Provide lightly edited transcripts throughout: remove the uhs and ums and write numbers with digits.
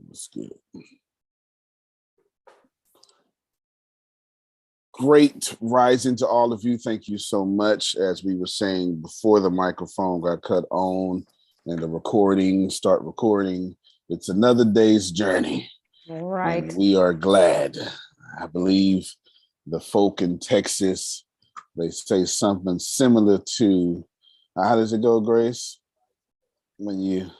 That's good. Great rising to all of you. Thank you so much. As we were saying before the microphone got cut on and the start recording, it's another day's journey. All right. And we are glad. I believe the folk in Texas, they say something similar to, how does it go, Grace? When you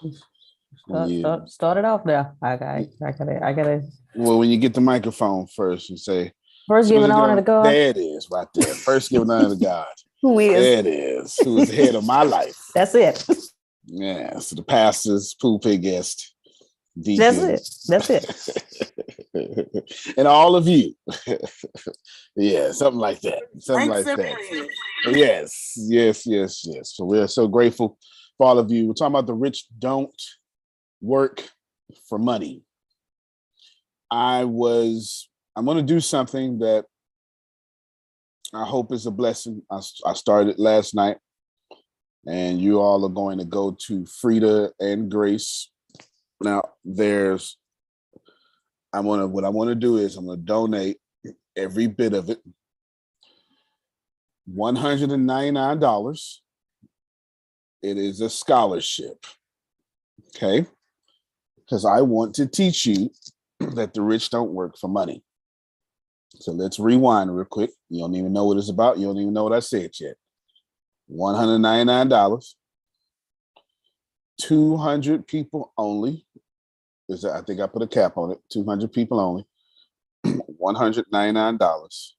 start it off there. I gotta. Well, when you get the microphone first, you say, First giving honor to God. There it is, right there. First giving honor to God. Who is? There it is. Who is the head of my life? That's it. Yeah. So the pastors, pulpit guest, deacon. That's it. And all of you. Yeah, something like that. Something like that. Yes. So we're so grateful for all of you. We're talking about the rich don't work for money. I'm going to do something that I hope is a blessing. I started last night, and you all are going to go to Frida and Grace. Now, what I want to do is I'm going to donate every bit of it. $199. It is a scholarship. Okay? Because I want to teach you that the rich don't work for money. So let's rewind real quick. You don't even know what it's about. You don't even know what I said yet. $199. 200 people only. I think I put a cap on it. 200 people only. $199.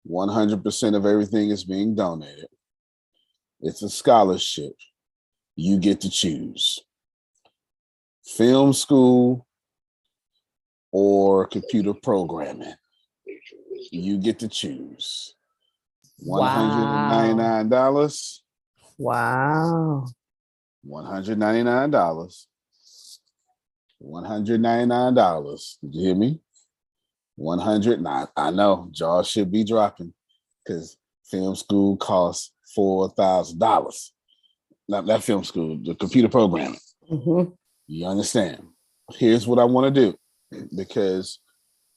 100% of everything is being donated. It's a scholarship. You get to choose. Film school or computer programming. You get to choose. $199. Wow. $199. $199. Did you hear me? 109. I know jaws should be dropping because film school costs $4,000. Not that film school, the computer programming. Mm-hmm. You understand? Here's what I want to do, because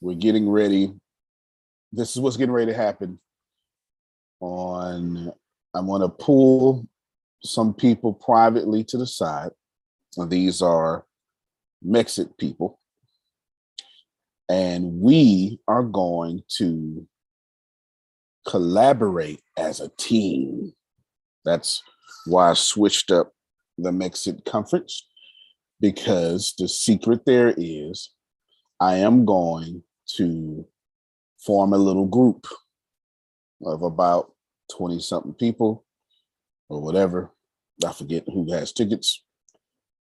we're getting ready. This is what's getting ready to happen. I'm going to pull some people privately to the side. These are Mexican people. And we are going to collaborate as a team. That's why I switched up the Mexican conference, because the secret there is I am going to form a little group of about 20 something people or whatever. I forget who has tickets.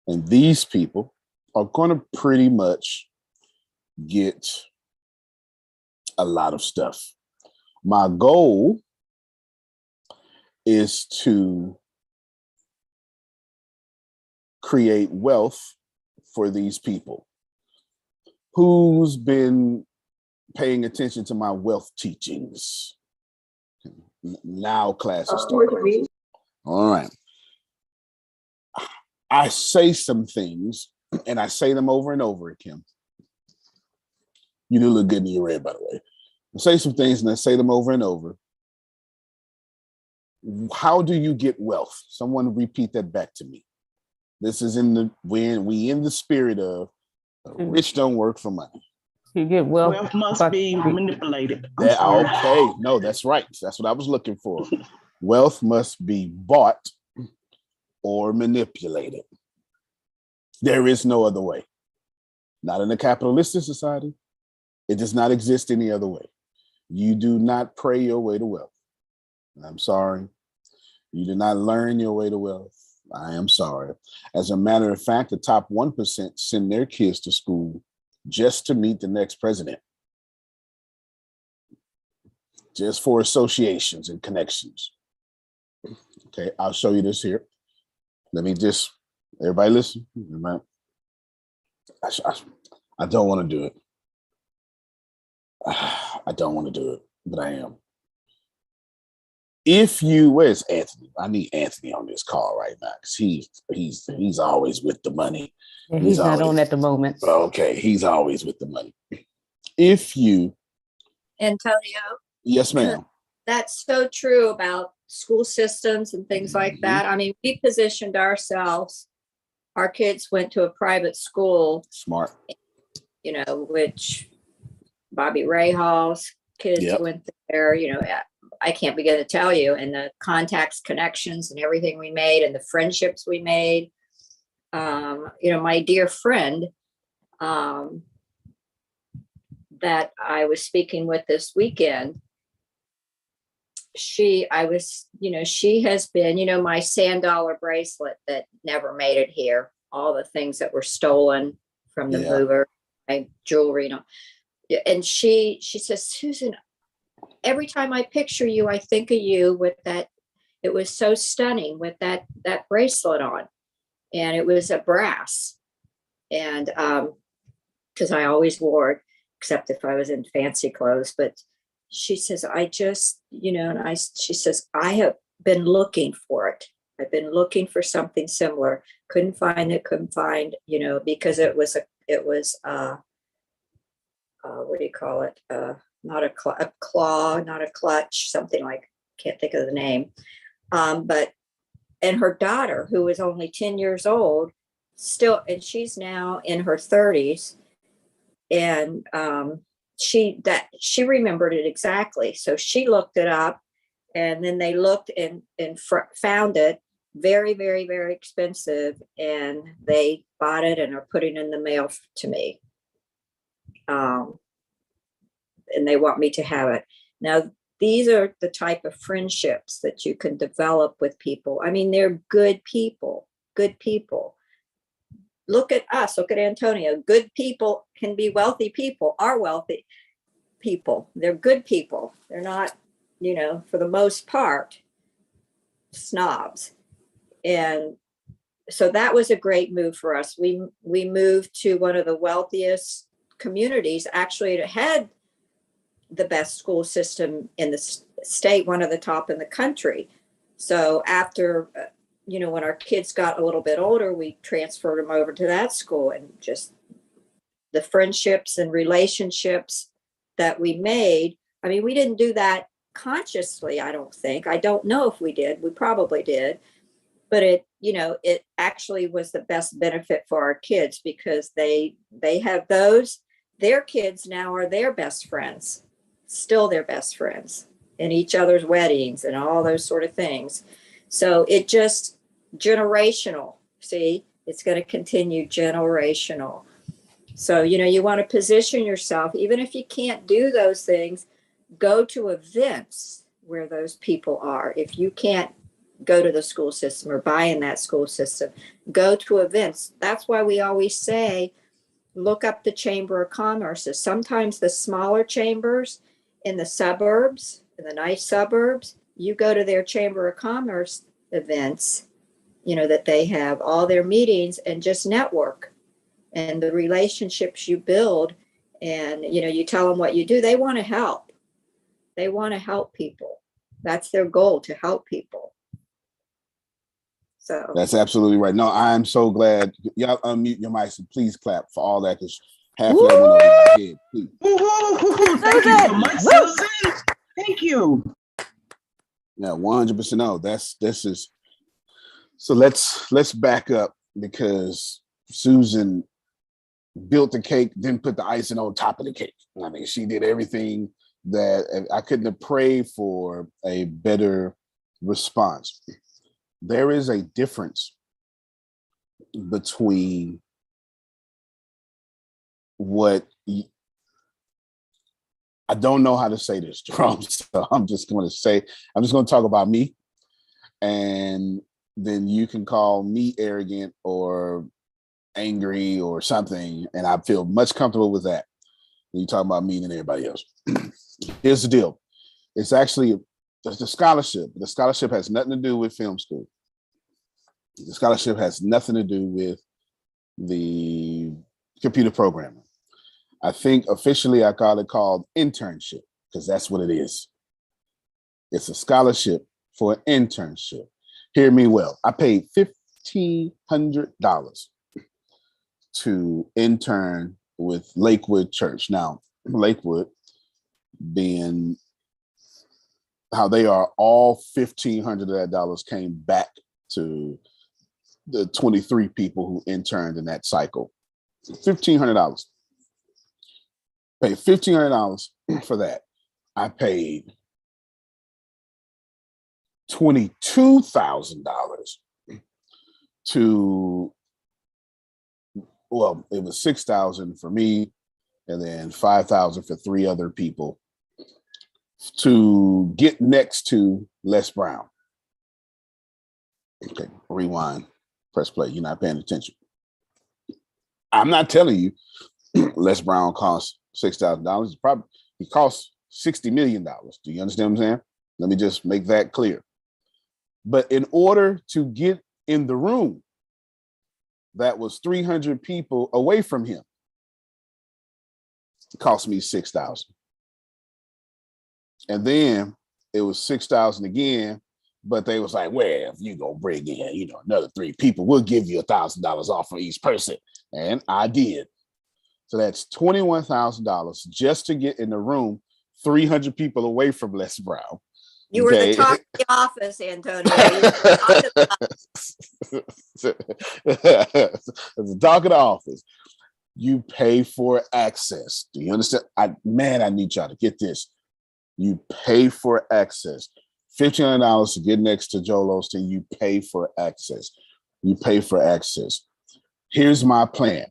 And these people are going to pretty much get a lot of stuff. My goal is to create wealth for these people. Who's been paying attention to my wealth teachings? Now classes start. All right. I say some things, and I say them over and over again. You do look good in your red, by the way. I say some things and I say them over and over. How do you get wealth? Someone repeat that back to me. This is we in the spirit of rich don't work for money. You get wealth. Wealth must be manipulated. Okay, no, that's right. That's what I was looking for. Wealth must be bought or manipulated. There is no other way. Not in a capitalistic society. It does not exist any other way. You do not pray your way to wealth. I'm sorry. You do not learn your way to wealth. I am sorry. As a matter of fact, the top 1% send their kids to school just to meet the next president. Just for associations and connections. Okay, I'll show you this here. Everybody listen. I don't want to do it. I don't want to do it, but I am. if you, where's Anthony? I need Anthony on this call right now because he's always with the money. Yeah, he's not on at the moment. Okay, he's always with the money. If you, Antonio. Yes, ma'am. That's so true about school systems and things like that. I mean, we positioned ourselves. Our kids went to a private school. Smart. You know, which Bobby Rahall's kids went there. You know, I can't begin to tell you. And the contacts, connections, and everything we made, and the friendships we made. You know, my dear friend that I was speaking with this weekend, she has been, you know, my sand dollar bracelet that never made it here, all the things that were stolen from the mover, my jewelry, you know. And she says, Susan, every time I picture you, I think of you with that. It was so stunning with that bracelet on, and it was a brass, and because I always wore it, except if I was in fancy clothes. But she says, I just, you know, and she says, I have been looking for it. I've been looking for something similar. Couldn't find, you know, because it was what do you call it? Not a claw, not a clutch, something like, can't think of the name. But her daughter, who was only 10 years old, still, and she's now in her 30s, and she remembered it exactly. So she looked it up, and then they looked and found it. Very, very, very expensive, and they bought it and are putting it in the mail to me. And they want me to have it. Now, these are the type of friendships that you can develop with people. I mean, they're good people. Look at us, look at Antonio. Good people can be wealthy people, are wealthy people. They're good people. They're not, you know, for the most part, snobs. And so that was a great move for us. We moved to one of the wealthiest communities. Actually, it had the best school system in the state, one of the top in the country. So after, you know, when our kids got a little bit older, we transferred them over to that school, and just the friendships and relationships that we made. I mean, we didn't do that consciously, I don't think. I don't know if we did. We probably did. But it, you know, it actually was the best benefit for our kids, because they have those, their kids now are their best friends, still their best friends, in each other's weddings and all those sort of things. So it just generational. See, it's going to continue generational. So, you know, you want to position yourself, even if you can't do those things, go to events where those people are. If you can't go to the school system or buy in that school system, go to events. That's why we always say, look up the Chamber of Commerce. Sometimes the smaller chambers in the suburbs, in the nice suburbs, you go to their Chamber of Commerce events, you know, that they have all their meetings, and just network, and the relationships you build. And, you know, you tell them what you do. They want to help. They want to help people. That's their goal, to help people. So that's absolutely right. No, I'm so glad. Y'all unmute your mics and please clap for all that, because half of that went over my head. Please. Thank you so much, Susan. Thank you. Yeah, 100%. No, this is. So let's back up, because Susan built the cake, then put the icing on top of the cake. I mean, she did everything that I couldn't have prayed for a better response. There is a difference between what I don't know how to say this, Jerome. So I'm just going to talk about me, and then you can call me arrogant or angry or something, and I feel much comfortable with that. When you talk about me and everybody else. Here's the deal. It's actually the scholarship. The scholarship has nothing to do with film school. The scholarship has nothing to do with the computer programming. I think officially I call it called internship, because that's what it is. It's a scholarship for an internship. Hear me well. I paid $1,500 to intern with Lakewood Church. Now, Lakewood being how they are, all $1,500 of that dollars came back to the 23 people who interned in that cycle. $1,500. Paid $1,500 for that. I paid $22,000 to, well, it was $6,000 for me, and then $5,000 for 3 other people to get next to Les Brown. Okay, rewind, press play. You're not paying attention. I'm not telling you Les Brown costs $6,000. Probably he costs $60 million. Do you understand what I'm saying? Let me just make that clear. But in order to get in the room that was 300 people away from him, it cost me $6,000. And then it was $6,000 again, but they was like, well, if you gonna bring in, another 3 people, we'll give you $1,000 off for each person. And I did. So that's $21,000 just to get in the room 300 people away from Les Brown. You were the talk of the office, Antonio. The talk of the office. You pay for access. Do you understand? I need y'all to get this. You pay for access. $1,500 to get next to Joel Osteen. You pay for access. You pay for access. Here's my plan.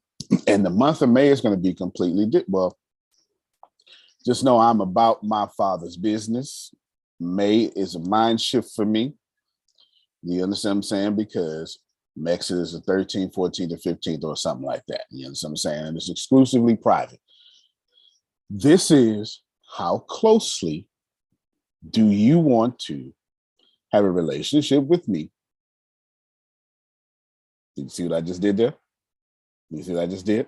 And the month of May is going to be completely well. Just know I'm about my Father's business. May is a mind shift for me. You understand what I'm saying? Because Exodus is the 13th, 14th, or 15th, or something like that. You understand what I'm saying? And it's exclusively private. This is how closely do you want to have a relationship with me? Did you see what I just did there? You see what I just did?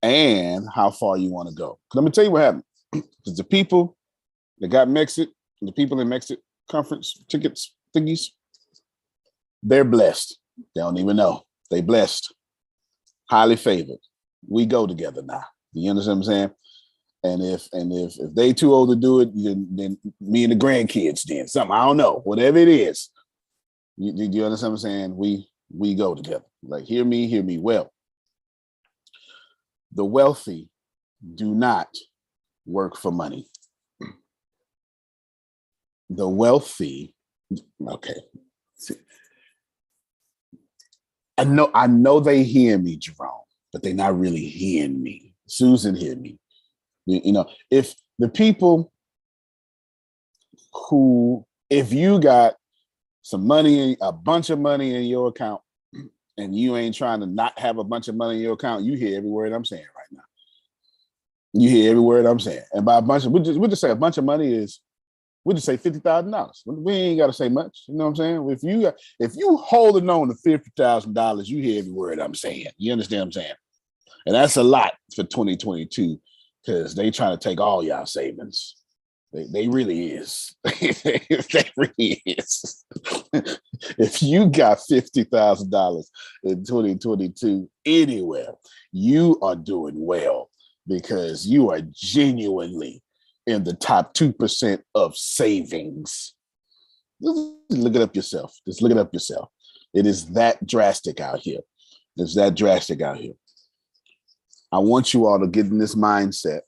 And how far you want to go. Let me tell you what happened. Because the people that got Mexit, the people in Mexit conference tickets, thingies, they're blessed. They don't even know. They blessed. Highly favored. We go together now. You understand what I'm saying? And if they too old to do it, then me and the grandkids then something. I don't know. Whatever it is. You understand what I'm saying? We go together. Like hear me well. The wealthy do not work for money. The wealthy, okay. I know they hear me, Jerome, but they're not really hearing me. Susan hear me. If the people who, if you got some money, a bunch of money in your account, and you ain't trying to not have a bunch of money in your account, you hear every word I'm saying right now. You hear every word I'm saying. And by a bunch of, we'll just say a bunch of money is, we'll just say $50,000. We ain't got to say much. You know what I'm saying? If you holding on to $50,000, you hear every word I'm saying. You understand what I'm saying? And that's a lot for 2022 because they trying to take all y'all savings. They really is. They really is. If you got $50,000 in 2022 anywhere, you are doing well because you are genuinely in the top 2% of savings. Look it up yourself. Just look it up yourself. It is that drastic out here. It's that drastic out here. I want you all to get in this mindset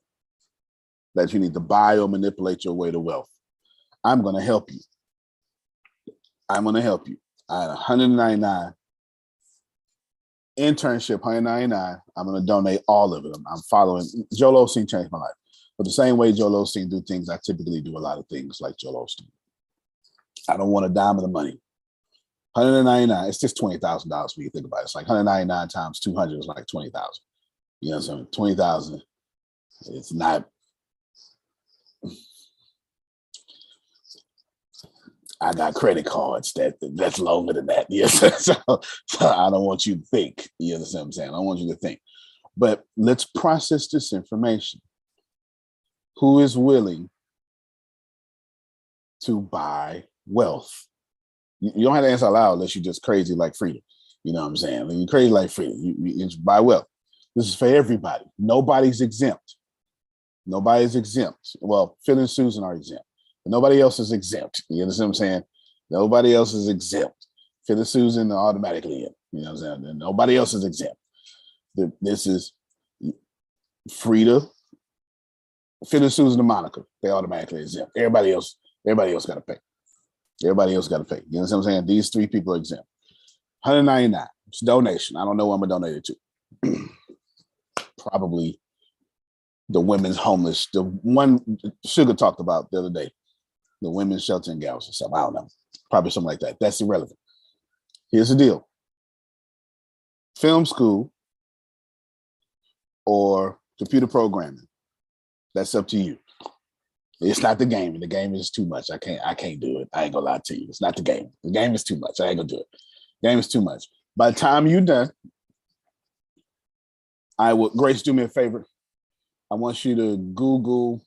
that you need to buy or manipulate your way to wealth. I'm going to help you. I'm going to help you. I had 199 internship, 199. I'm going to donate all of it. I'm following. Joel Osteen changed my life. But the same way Joel Osteen do things, I typically do a lot of things like Joel Osteen. I don't want a dime of the money. 199, it's just $20,000 when you think about it. It's like 199 times 200 is like 20,000. You know what I'm saying? 20,000. It's not. I got credit cards that's longer than that. Yes. So I don't want you to think. You understand what I'm saying? I don't want you to think. But let's process this information. Who is willing to buy wealth. You don't have to answer out loud unless you're just crazy like Frida. You know what I'm saying? When you're crazy like Frida, it's by wealth. This is for everybody. Nobody's exempt. Nobody's exempt. Well, Phil and Susan are exempt, but nobody else is exempt. You understand what I'm saying? Nobody else is exempt. Phil and Susan are automatically in. You know what I'm saying? And nobody else is exempt. This is Frida, Phil and Susan and Monica. They automatically exempt. Everybody else got to pay. Everybody else got to pay. You know what I'm saying? These three people are exempt. $199. It's a donation. I don't know what I'm gonna donate it to. Probably the women's homeless, the one Sugar talked about the other day, the women's shelter in Galveston or something. I don't know. Probably something like that. That's irrelevant. Here's the deal. Film school or computer programming. That's up to you. It's not the game, and the game is too much. I can't do it. I ain't gonna lie to you. It's not the game. The game is too much. I ain't gonna do it. Game is too much. By the time you're done, Grace, do me a favor. I want you to Google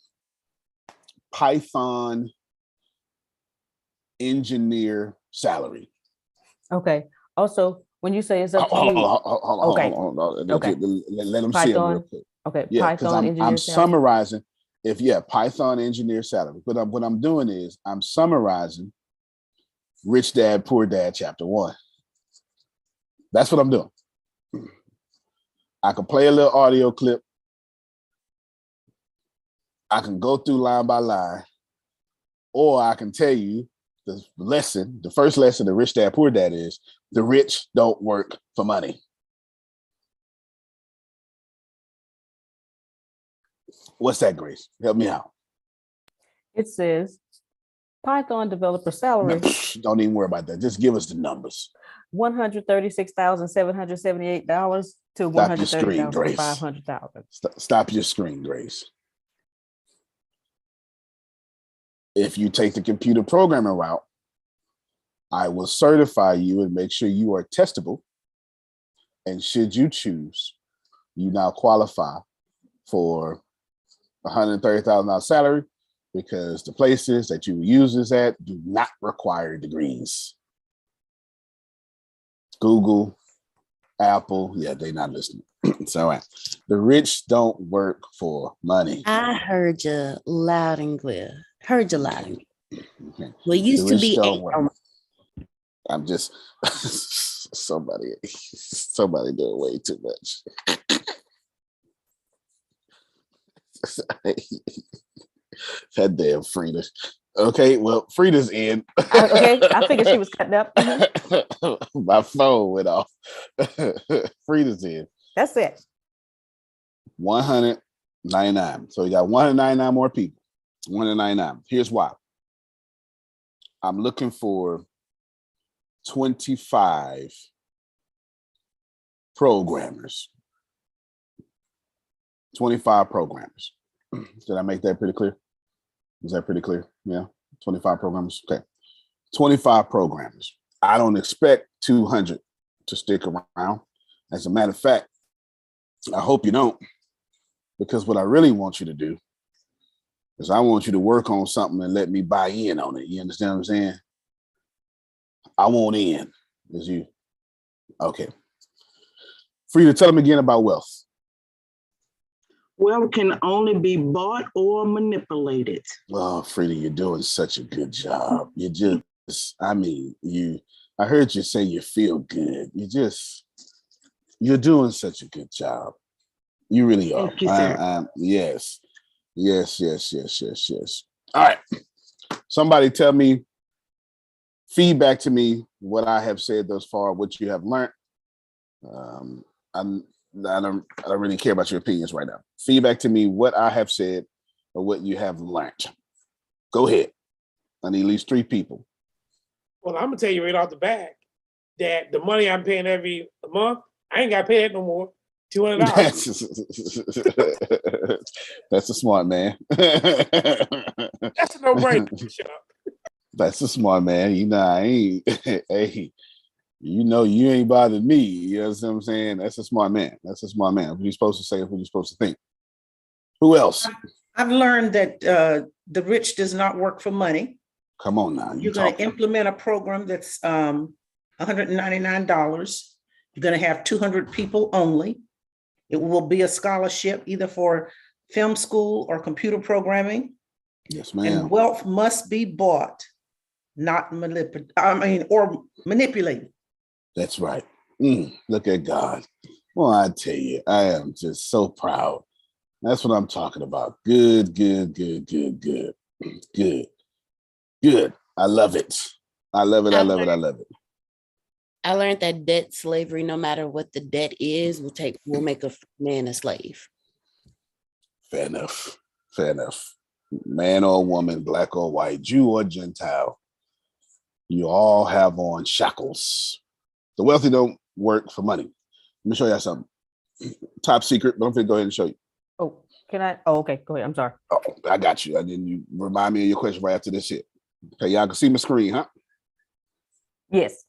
Python engineer salary. Okay. Also, when you say it's up to you, Hold on. Okay. Let them see it real quick. Okay. Yeah, Python engineer I'm salary. summarizing. Python engineer salary. But what I'm doing is I'm summarizing Rich Dad, Poor Dad, Chapter 1. That's what I'm doing. I can play a little audio clip. I can go through line by line, or I can tell you the first lesson of Rich Dad, Poor Dad is the rich don't work for money. What's that, Grace? Help me out. It says Python developer salary. No, don't even worry about that. Just give us the numbers. $136,778 to $130,500. Stop your screen, Grace. If you take the computer programming route, I will certify you and make sure you are testable. And should you choose, you now qualify for $130,000 salary because the places that you use this at do not require degrees. Google, Apple, they're not listening. So the rich don't work for money. I heard you loud and clear. Okay. Well, used to be I'm just somebody doing way too much. That damn Frida. Okay, well, Frida's in. Okay, I figured she was cutting up. My phone went off. Frida's in. That's it. 199. So you got 199 more people. 199. Here's why. I'm looking for 25 programmers. 25 programmers. Did I make that pretty clear? Is that pretty clear? Yeah. 25 programmers. Okay. 25 programmers. I don't expect 200 to stick around. As a matter of fact, I hope you don't, because what I really want you to do is I want you to work on something and let me buy in on it. You understand what I'm saying? I want in. Is you. Okay. Frida, tell them again about wealth. Wealth can only be bought or manipulated. Oh, Frida, you're doing such a good job. I heard you say you feel good. You're doing such a good job. You really are. Thank you, sir. Yes. All right. Somebody tell me, feedback to me what I have said thus far, what you have learned. I don't really care about your opinions right now. Feedback to me what I have said or what you have learned. Go ahead. I need at least 3 people. Well, I'm gonna tell you right off the bat that the money I'm paying every month, I ain't got to pay that no more. $200. That's a smart man. That's a no-brainer. Shut up. That's a smart man. You know, I ain't. Hey, you know, you ain't bothered me. You know what I'm saying? That's a smart man. That's a smart man. What you're supposed to say is what you're supposed to think. Who else? I've learned that the rich does not work for money. Come on now. You're going to implement a program that's $199. You're going to have 200 people only. It will be a scholarship either for film school or computer programming. Yes, ma'am. And wealth must be bought, not manipulated. That's right. Look at God. Well, I tell you, I am just so proud. That's what I'm talking about. Good. I love it. I love it. I learned that debt slavery, no matter what the debt is, will make a man a slave. Fair enough. Man or woman, black or white, Jew or Gentile, you all have on shackles. The wealthy don't work for money. Let me show you something. Top secret, but I'm going to go ahead and show you. Oh, can I? Oh, okay. Go ahead. I'm sorry. Oh, I got you. And then you remind me of your question right after this shit. Okay, y'all can see my screen, huh? Yes.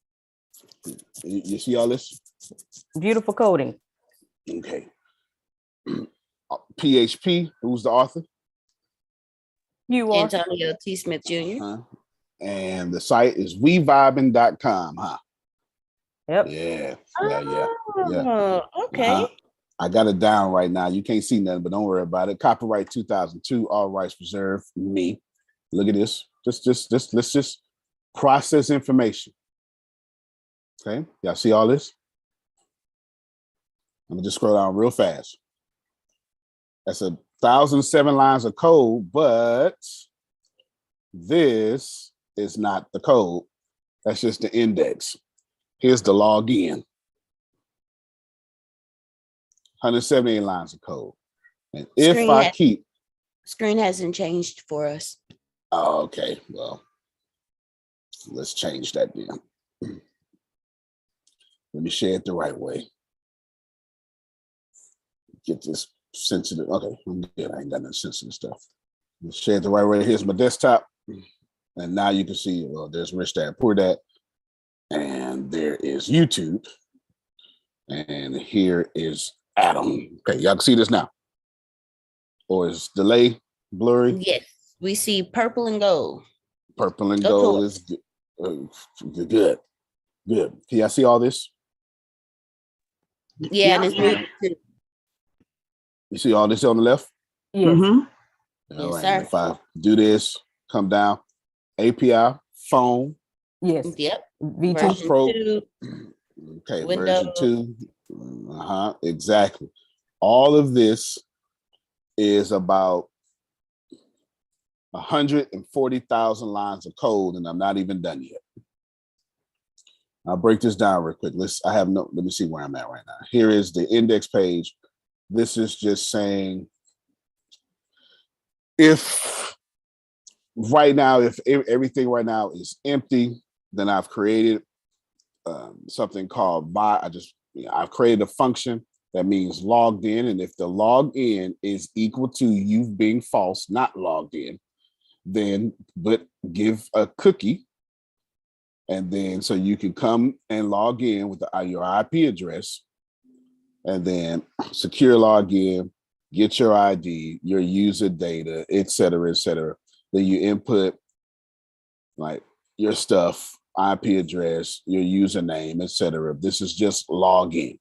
You see all this? Beautiful coding. Okay. PHP, who's the author? You are. Antonio T. Smith Jr. And the site is wevibing.com, huh? Yep. Yeah. Okay. I got it down right now. You can't see nothing, but don't worry about it. Copyright 2002, all rights reserved. Me. Look at this. Let's just process information. Okay. Y'all see all this? I'm gonna just scroll down real fast. That's 1,007 lines of code, but this is not the code. That's just the index. Here's the login. 178 lines of code. And screen hasn't changed for us. Oh, okay. Well, let's change that then. Let me share it the right way. Get this sensitive. Okay, I'm good. I ain't got no sensitive stuff. Let's share it the right way. Here's my desktop. And now you can see, well, there's Rich Dad Poor Dad. And there is YouTube. And here is Adam. Okay, y'all can see this now. Or is delay blurry? Yes, we see purple and gold. Purple and gold is good. Good. Can y'all see all this? Yeah, and it's moving too. You see all this on the left? Yes. Mm-hmm. All right. If I do this, come down, API, phone. Yes. Yep. V2 Pro. Okay, Windows. version 2. Exactly. All of this is about 140,000 lines of code, and I'm not even done yet. I'll break this down real quick. Let me see where I'm at right now. Here is the index page. This is just saying if everything right now is empty, then I've created something called I've created a function that means logged in. And if the log in is equal to you being false, not logged in, but give a cookie. And then so you can come and log in with your IP address and then secure login, get your ID, your user data, et cetera, et cetera. Then you input like your stuff, IP address, your username, et cetera. This is just login.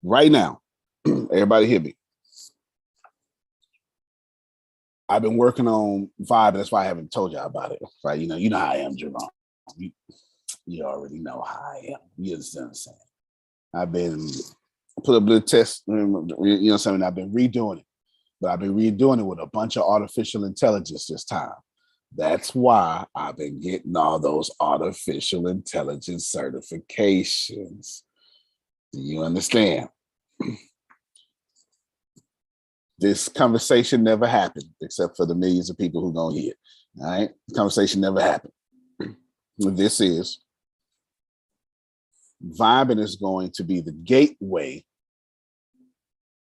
Right now, everybody hear me. I've been working on Vibe. That's why I haven't told y'all about it. Right? You know how I am, Jerome. You already know how I am. You understand what I'm saying? I've been put up the test. You know what I'm saying? I've been redoing it, but I've been redoing it with a bunch of artificial intelligence this time. That's why I've been getting all those artificial intelligence certifications. Do you understand? This conversation never happened, except for the millions of people who gonna hear it. All right, the conversation never happened. This is Vibing is going to be the gateway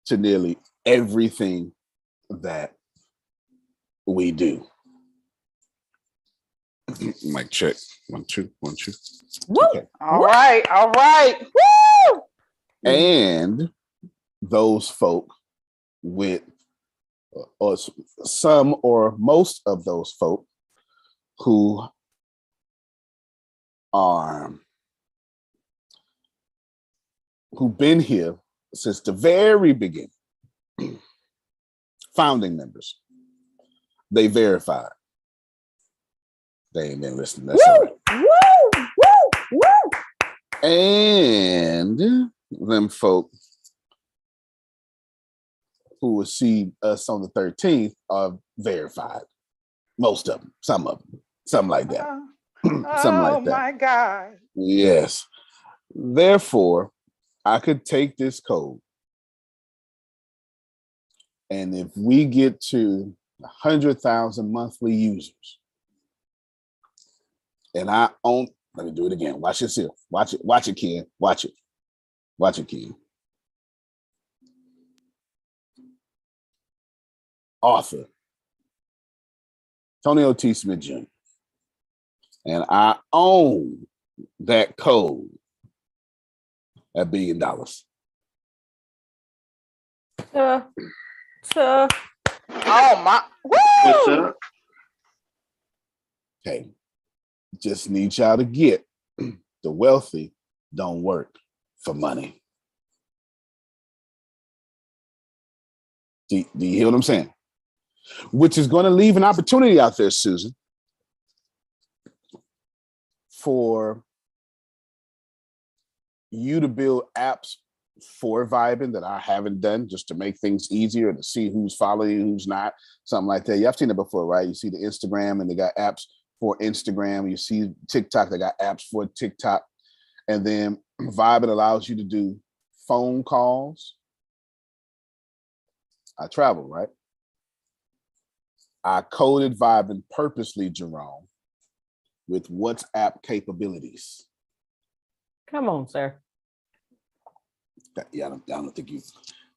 to nearly everything that we do. Mic check. 1, 2, 1, 2. Woo! Okay. All right. Woo! And those folk with or some or most of those folk who who've been here since the very beginning, founding members, they verified. They ain't been listening. That's all right. Woo! And them folk who will see us on the 13th are verified. Most of them, some of them, something like that. Something like that. Oh my God. Yes. Therefore, I could take this code, and if we get to 100,000 monthly users, and I own, let me do it again. Watch this here. Watch it, kid. Watch it, kid. Author, Tony O.T. Smith Jr. And I own that code at $1 billion. Oh my! What's up? Okay, just need y'all to get the wealthy don't work for money. Do you hear what I'm saying? Which is going to leave an opportunity out there, Susan, for you to build apps for Vibin that I haven't done, just to make things easier to see who's following you, who's not, something like that. You've seen it before, right? You see the Instagram and they got apps for Instagram. You see TikTok, they got apps for TikTok. And then Vibin allows you to do phone calls. I travel, right? I coded Vibin purposely, Jerome, with WhatsApp capabilities. Come on, sir. Yeah, I don't think you.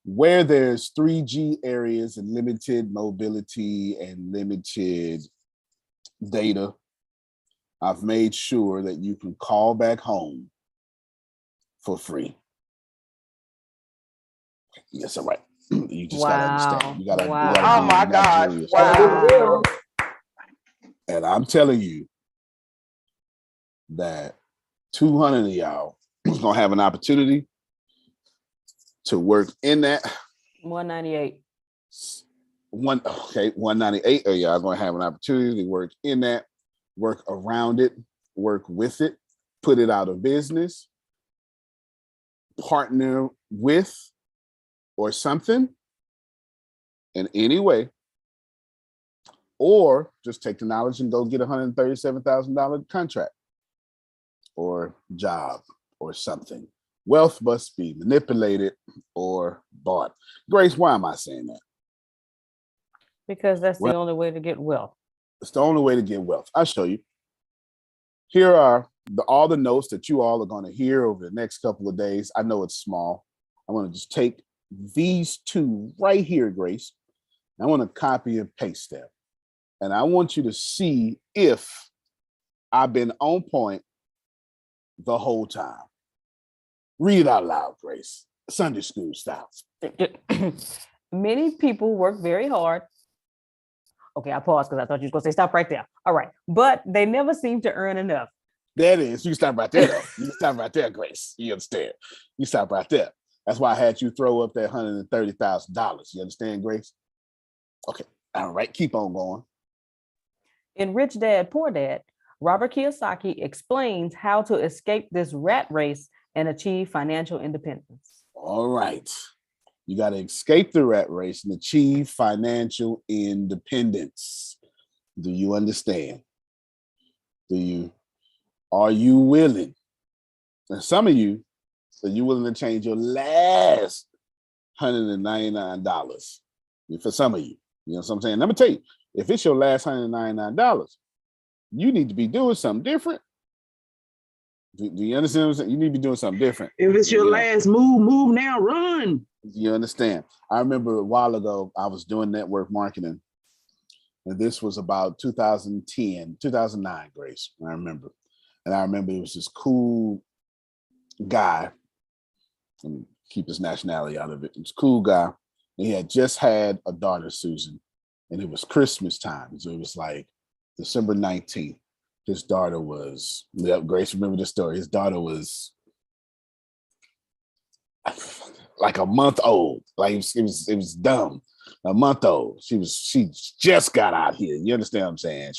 Where there's 3G areas and limited mobility and limited data, I've made sure that you can call back home for free. Yes, all right. You just gotta understand. You gotta. Oh my God! Wow. And I'm telling you that 200 of y'all is gonna have an opportunity to work in that. 198. 198 of y'all are gonna have an opportunity to work in that, work around it, work with it, put it out of business, partner with or something in any way, or just take the knowledge and go get a $137,000 contract or job or something. Wealth must be manipulated or bought. Grace, why am I saying that? Because that's the only way to get wealth. It's the only way to get wealth. I'll show you. Here are all the notes that you all are going to hear over the next couple of days. I know it's small. I'm going to just take these two right here, Grace. I want to copy and paste them. And I want you to see if I've been on point the whole time. Read it out loud, Grace. Sunday school style. Many people work very hard. Okay, I paused because I thought you was going to say stop right there. All right. But they never seem to earn enough. That is. You can stop right there, though. You can stop right there, Grace. You understand? You stop right there. That's why I had you throw up that $130,000. You understand, Grace? Okay. All right. Keep on going. In Rich Dad, Poor Dad, Robert Kiyosaki explains how to escape this rat race and achieve financial independence. All right. You got to escape the rat race and achieve financial independence. Do you understand? Are you willing? And some of you, are you willing to change your last $199? For some of you, you know what I'm saying? Let me tell you, if it's your last $199, you need to be doing something different. Do you understand what I'm saying? You need to be doing something different. If it's your last move now, run. You understand? I remember a while ago, I was doing network marketing, and this was about 2009, Grace. I remember. And I remember it was this cool guy, and keep his nationality out of it. It was a cool guy. And he had just had a daughter, Susan, and it was Christmas time. So it was like December 19th, his daughter was, Grace, remember the story. His daughter was like a month old. Like it was dumb. A month old. She just got out here. You understand what I'm saying?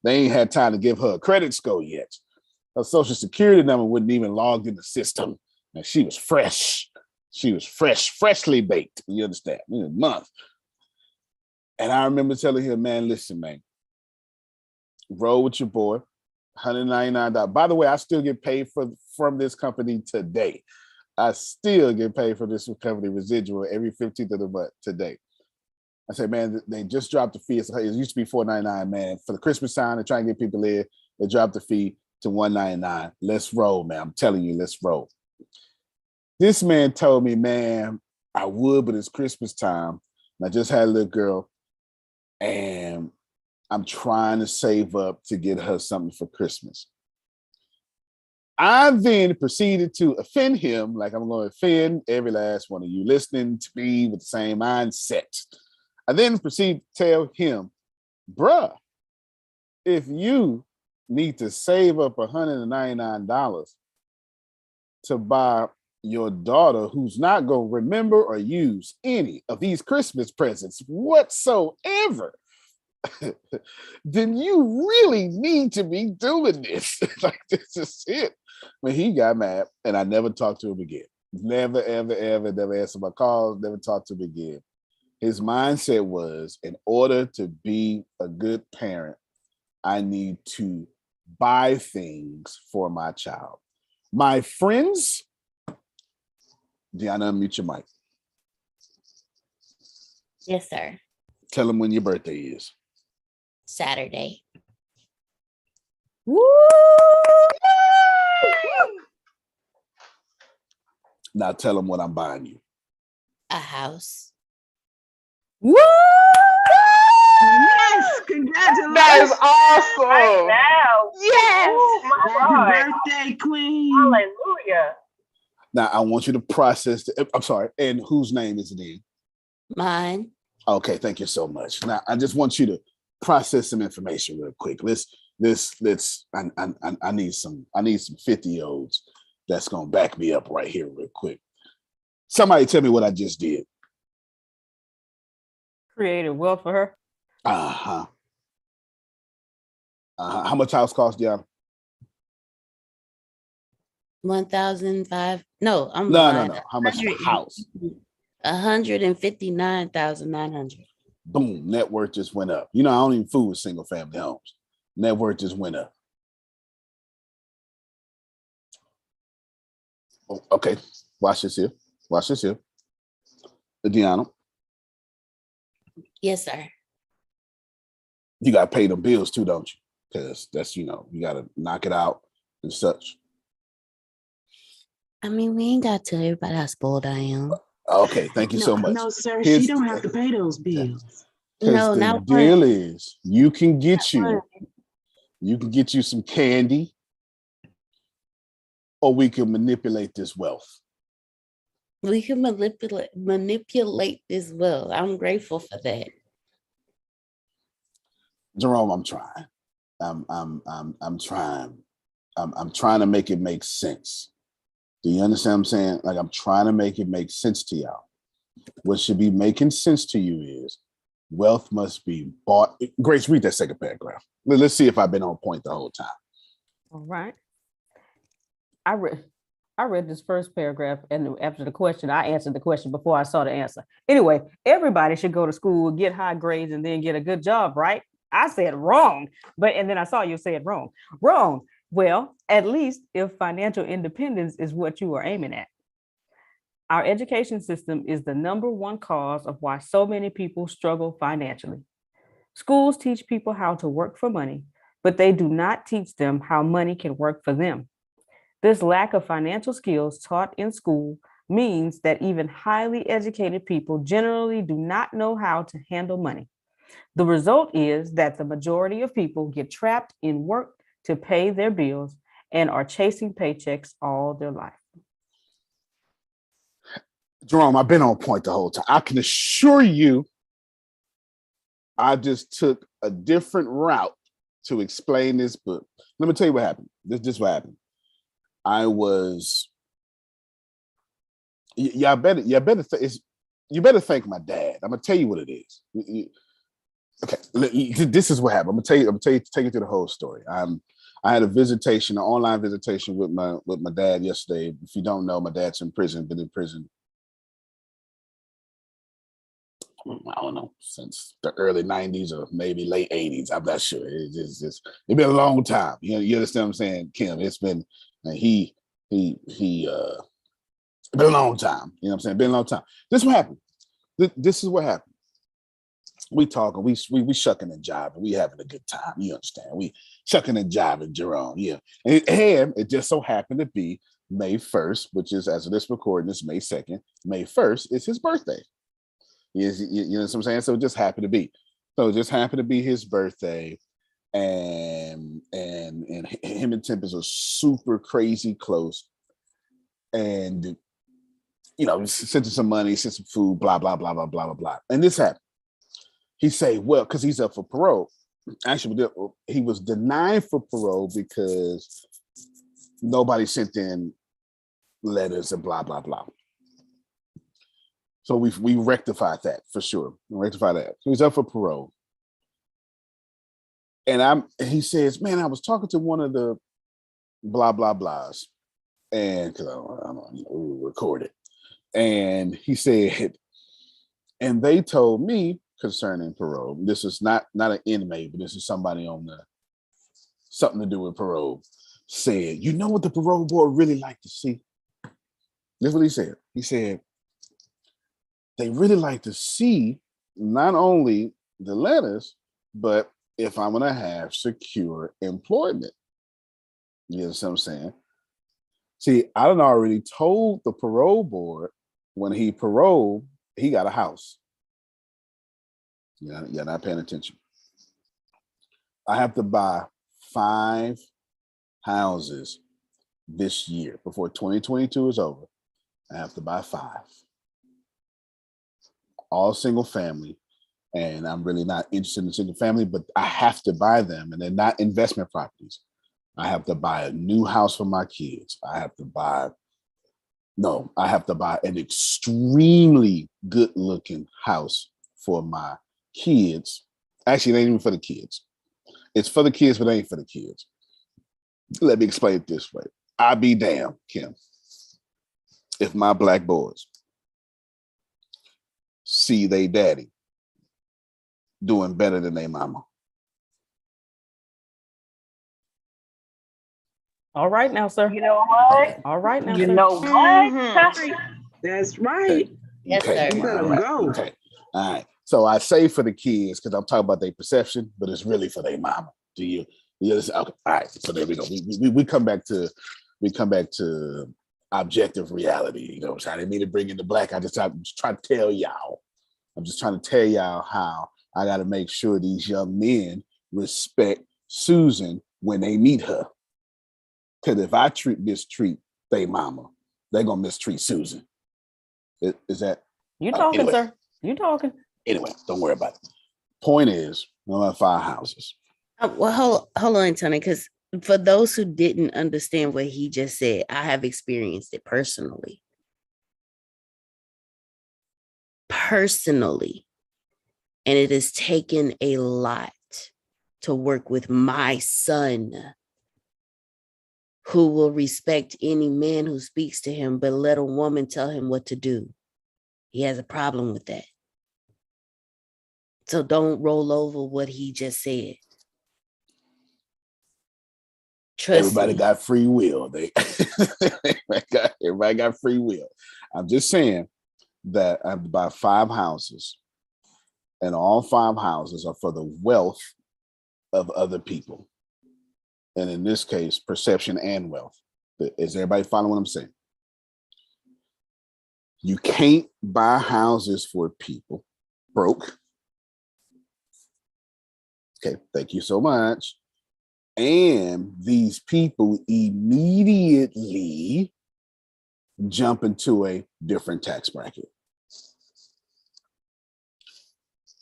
They ain't had time to give her a credit score yet. Her social security number wouldn't even logged in the system. And she was fresh. She was freshly baked. You understand? A month. And I remember telling him, man, listen, man, roll with your boy. $199. By the way, I still get paid from this company today. I still get paid for this company residual every 15th of the month today. I said, man, they just dropped the fee. It used to be $4.99, man. For the Christmas time, to try and get people in, they dropped the fee to $1.99. Let's roll, man. I'm telling you, let's roll. This man told me, man, I would, but it's Christmas time. And I just had a little girl, and I'm trying to save up to get her something for Christmas. I then proceeded to offend him like I'm going to offend every last one of you listening to me with the same mindset. I then proceeded to tell him, bruh, if you need to save up $199 to buy your daughter, who's not going to remember or use any of these Christmas presents whatsoever, then you really need to be doing this. Like, this is it. When he got mad, and I never talked to him again. Never, ever, ever, never answered my calls, never talked to him again. His mindset was, in order to be a good parent, I need to buy things for my child. My friends, Deanna, unmute your mic. Yes, sir. Tell them when your birthday is. Saturday. Woo! Now tell them what I'm buying you. A house. Woo! Yes, congratulations. That is awesome. Yes. Happy birthday, Queen. Hallelujah. Now I want you to process. I'm sorry. And whose name is it in? Mine. Okay, thank you so much. Now I just want you to process some information real quick. I need some 50-year-olds that's gonna back me up right here real quick. Somebody tell me what I just did. Created wealth for her. Uh-huh. How much house cost, Deanna? 1,005. No, I'm No. lying. How much the house? 159,900. Boom, net worth just went up. You know, I don't even fool with single family homes. Net worth just went up. Oh, okay, watch this here. Deanna, Yes, sir. you got to pay them bills too, don't you? Because that's, you got to knock it out and such. I mean, we ain't got to tell everybody how spoiled I am. Okay, thank you so much. No, sir, she don't have to pay those bills. No, the not deal one. is you can get you some candy, or we can manipulate this wealth. We can manipulate this well. I'm grateful for that. Jerome, I'm trying. I'm trying. I'm trying to make it make sense. Do you understand what I'm saying? Like, I'm trying to make it make sense to y'all. What should be making sense to you is wealth must be bought. Grace, read that second paragraph. Let's see if I've been on point the whole time. All right. I read this first paragraph, and after the question, I answered the question before I saw the answer. Anyway, everybody should go to school, get high grades, and then get a good job, right? I said wrong, and then I saw you said wrong. Wrong. Well, at least if financial independence is what you are aiming at. Our education system is the number one cause of why so many people struggle financially. Schools teach people how to work for money, but they do not teach them how money can work for them. This lack of financial skills taught in school means that even highly educated people generally do not know how to handle money. The result is that the majority of people get trapped in work to pay their bills and are chasing paychecks all their life. Jerome, I've been on point the whole time. I can assure you, I just took a different route to explain this, but let me tell you what happened. This what happened. Y'all better thank my dad. I'm gonna tell you what it is. Okay, this is what happened. I'm gonna take you through the whole story. I had a visitation, an online visitation with my dad yesterday. If you don't know, my dad's in prison, been in prison, I don't know, since the early 90s or maybe late 80s. I'm not sure. It's been a long time. You understand what I'm saying, Kim? It's been he been a long time. You know what I'm saying? Been a long time. This is what happened. This is what happened. We talking, we shucking and jiving, we having a good time. You understand? We shucking and jiving, Jerome. Yeah. And it just so happened to be May 1st, which is, as of this recording, is May 2nd. May 1st is his birthday. You know what I'm saying? So it just happened to be. So it just happened to be his birthday. And him and Tempest are super crazy close. And sent him some money, sent some food, blah, blah, blah, blah, blah, blah, blah. And this happened. He say, well, because he's up for parole. Actually, he was denied for parole because nobody sent in letters and blah, blah, blah. So we rectified that for sure. We rectified that. So he's up for parole. And he says, man, I was talking to one of the blah, blah, blahs. And because I don't we record it. And he said, and they told me concerning parole, this is not an inmate, but this is somebody on something to do with parole, said, you know what the parole board really like to see? This is what he said. He said, they really like to see not only the letters, but if I'm going to have secure employment. You know what I'm saying? See, I done already told the parole board when he paroled, he got a house. You're not paying attention. I have to buy 5 houses this year before 2022 is over. I have to buy 5. All single family. And I'm really not interested in single family, but I have to buy them. And they're not investment properties. I have to buy a new house for my kids. I have to buy an extremely good looking house for my kids. Actually, it ain't even for the kids. It's for the kids, but it ain't for the kids. Let me explain it this way. I be damned, Kim, if my black boys see they daddy doing better than they mama. All right now, sir. You know what? All right now, You sir. know what? Mhm. That's right. Yes, Okay. sir. You better All right. go. Okay. All right. So I say for the kids because I'm talking about their perception, but it's really for their mama. Do you understand? Okay. All right. So there we go. We come back to objective reality. You know, I didn't mean to bring in the black. I'm just trying to tell y'all. I'm just trying to tell y'all how I got to make sure these young men respect Susan when they meet her. Because if I mistreat they mama, they're gonna mistreat Susan. Is that You talking, anyway. sir? You talking? Anyway, don't worry about it. Point is, we'll have 5 houses. Well, hold on, Tony, because for those who didn't understand what he just said, I have experienced it personally. And it has taken a lot to work with my son, who will respect any man who speaks to him, but let a woman tell him what to do. He has a problem with that. So don't roll over what he just said. Trust Everybody me. got free will. Everybody got free will. I'm just saying that I have to buy 5 houses, and all 5 houses are for the wealth of other people. And in this case, perception and wealth. Is everybody following what I'm saying? You can't buy houses for people broke. Okay, thank you so much. And these people immediately jump into a different tax bracket.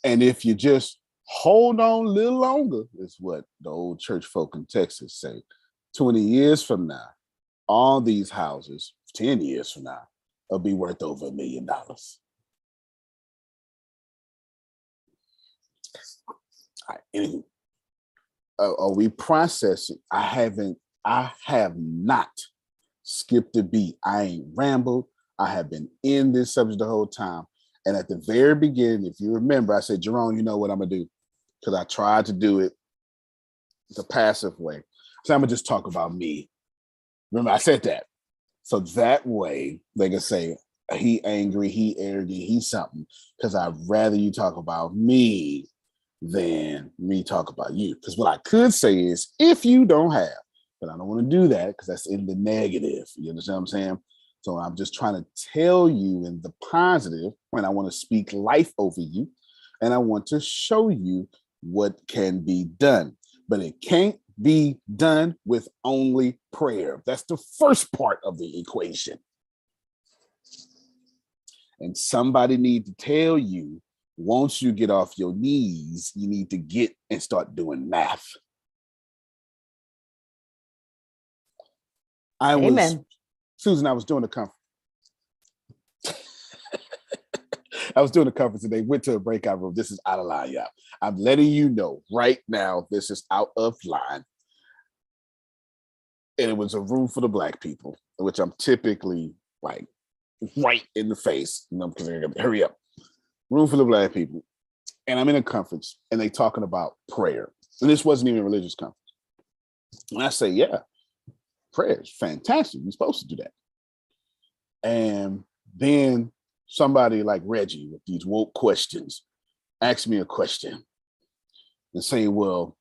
And if you just hold on a little longer, is what the old church folk in Texas say. 20 years from now, all these houses, 10 years from now, will be worth over $1 million. Anywho, are we processing? I have not skipped a beat. I ain't rambled. I have been in this subject the whole time. And at the very beginning, if you remember, I said, Jerome, you know what I'm gonna do? Because I tried to do it the passive way. So I'm gonna just talk about me. Remember, I said that. So that way they can say, he angry, he arrogant, he something. Because I'd rather you talk about me than me talk about you. Because what I could say is, if you don't have, but I don't want to do that because that's in the negative. You understand what I'm saying? So I'm just trying to tell you in the positive, and I want to speak life over you, and I want to show you what can be done. But it can't be done with only prayer. That's the first part of the equation. And somebody need to tell you, once you get off your knees, you need to get and start doing math. Susan, I was doing a conference. I was doing a conference and they went to a breakout room. This is out of line, y'all. I'm letting you know right now, this is out of line. And it was a room full of Black people, which I'm typically like right in the face. You know, because they're gonna hurry up. Room full of Black people. And I'm in a conference and they talking about prayer. And this wasn't even a religious conference. And I say, yeah, prayer is fantastic. You're supposed to do that. And then somebody like Reggie with these woke questions asked me a question and say, well,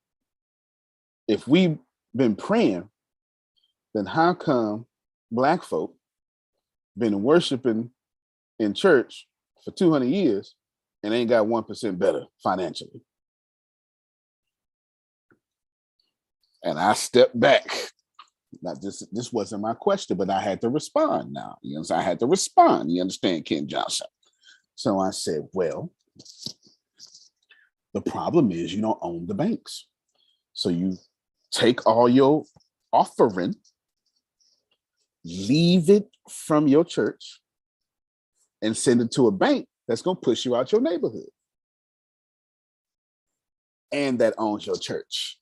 if we've been praying, then how come Black folk been worshiping in church for 200 years and ain't got 1% better financially? And I stepped back. Now, this wasn't my question, but I had to respond now. You know, I had to respond. You understand, Ken Johnson? So I said, well, the problem is you don't own the banks. So you take all your offering, leave it from your church, and send it to a bank that's going to push you out your neighborhood. And that owns your church.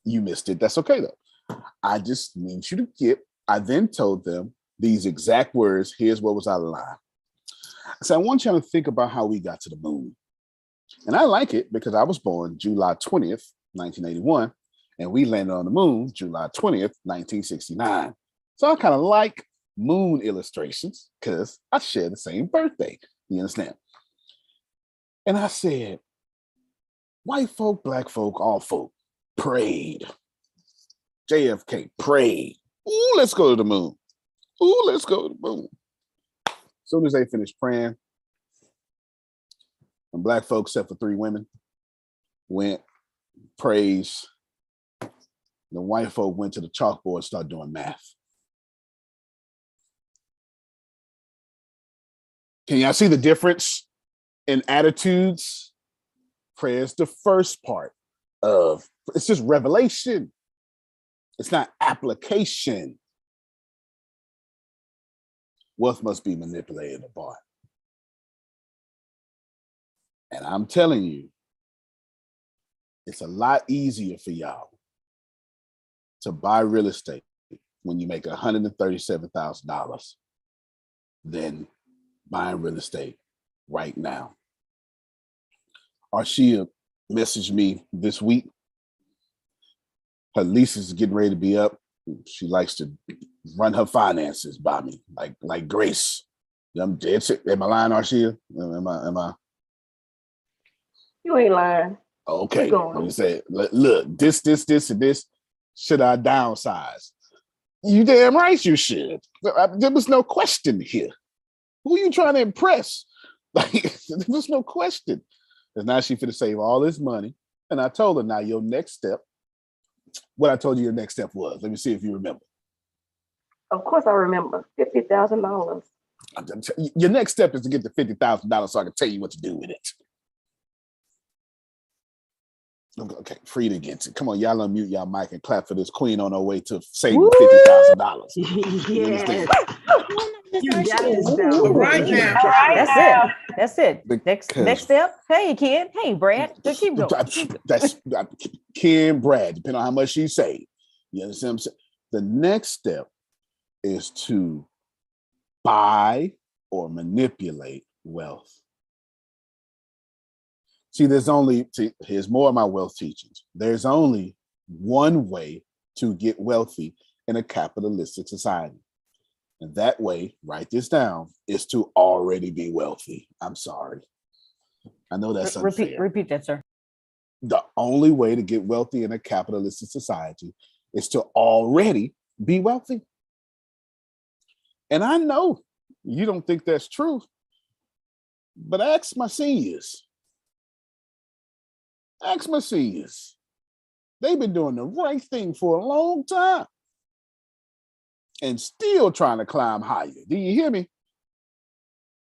You missed it. That's okay, though. I just need you to get, I then told them these exact words. Here's what was out of line. So I want you to think about how we got to the moon. And I like it because I was born July 20th, 1981, and we landed on the moon July 20th, 1969. So I kind of like moon illustrations because I share the same birthday. You understand? And I said, white folk, Black folk, all folk prayed. JFK prayed. Ooh, let's go to the moon. Ooh, let's go to the moon. As soon as they finished praying, and Black folks, except for 3 women, went, praised. The white folk went to the chalkboard and started doing math. Can y'all see the difference in attitudes? Prayer is the first part of, it's just revelation. It's not application. Wealth must be manipulated or bought. And I'm telling you, it's a lot easier for y'all to buy real estate when you make $137,000 than buying real estate right now. Arshia messaged me this week. Her lease is getting ready to be up. She likes to run her finances by me, like Grace. I'm dead. Am I lying, Arshia? Am I? You ain't lying. Okay. Let me say, look, this, and this. Should I downsize? You damn right you should. There was no question here. Who are you trying to impress? Like, there was no question. And now she finna save all this money. And I told her, now your next step, what I told you your next step was. Let me see if you remember. Of course I remember. $50,000. Your next step is to get the $50,000 so I can tell you what to do with it. Okay, Frida gets it. Come on, y'all unmute y'all mic and clap for this queen on her way to saving Woo! $50,000. You Yes. understand? You got this, All Val. right You now. got it. That's it. That's it. Next Because step. Hey, Ken. Hey, Brad. Just keep going. that's Kim Brad, depending on how much she saved. You understand what I'm saying? The next step is to buy or manipulate wealth. See, here's more of my wealth teachings. There's only one way to get wealthy in a capitalistic society. And that way, write this down, is to already be wealthy. I'm sorry. I know that's unfair. Repeat that, sir. The only way to get wealthy in a capitalistic society is to already be wealthy. And I know you don't think that's true, but ask my seniors. Ask my seniors. They've been doing the right thing for a long time and still trying to climb higher. Do you hear me?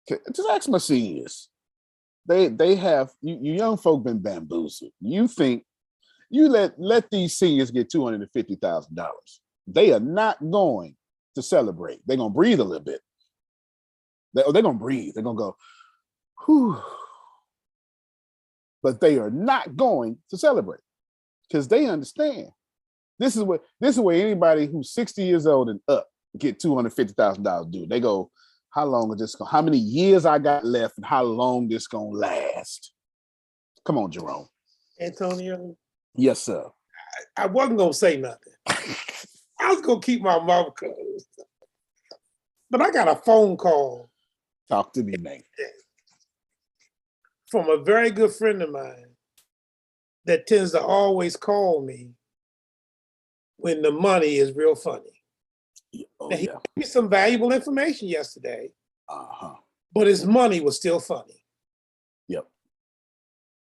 Just ask my seniors. They have, you young folk been bamboozled. You think you let these seniors get $250,000. They are not going to celebrate. They're going to breathe a little bit. They're going to breathe. They're going to go, whew. But they are not going to celebrate because they understand. This is where anybody who's 60 years old and up get $250,000 due. They go, how long is this going? How many years I got left, and how long this gonna last? Come on, Jerome. Antonio. Yes, sir. I wasn't gonna say nothing. I was gonna keep my mouth closed. But I got a phone call. Talk to me, man. From a very good friend of mine that tends to always call me when the money is real funny. Oh, now, he yeah. gave me some valuable information yesterday, Uh-huh. but his money was still funny. Yep.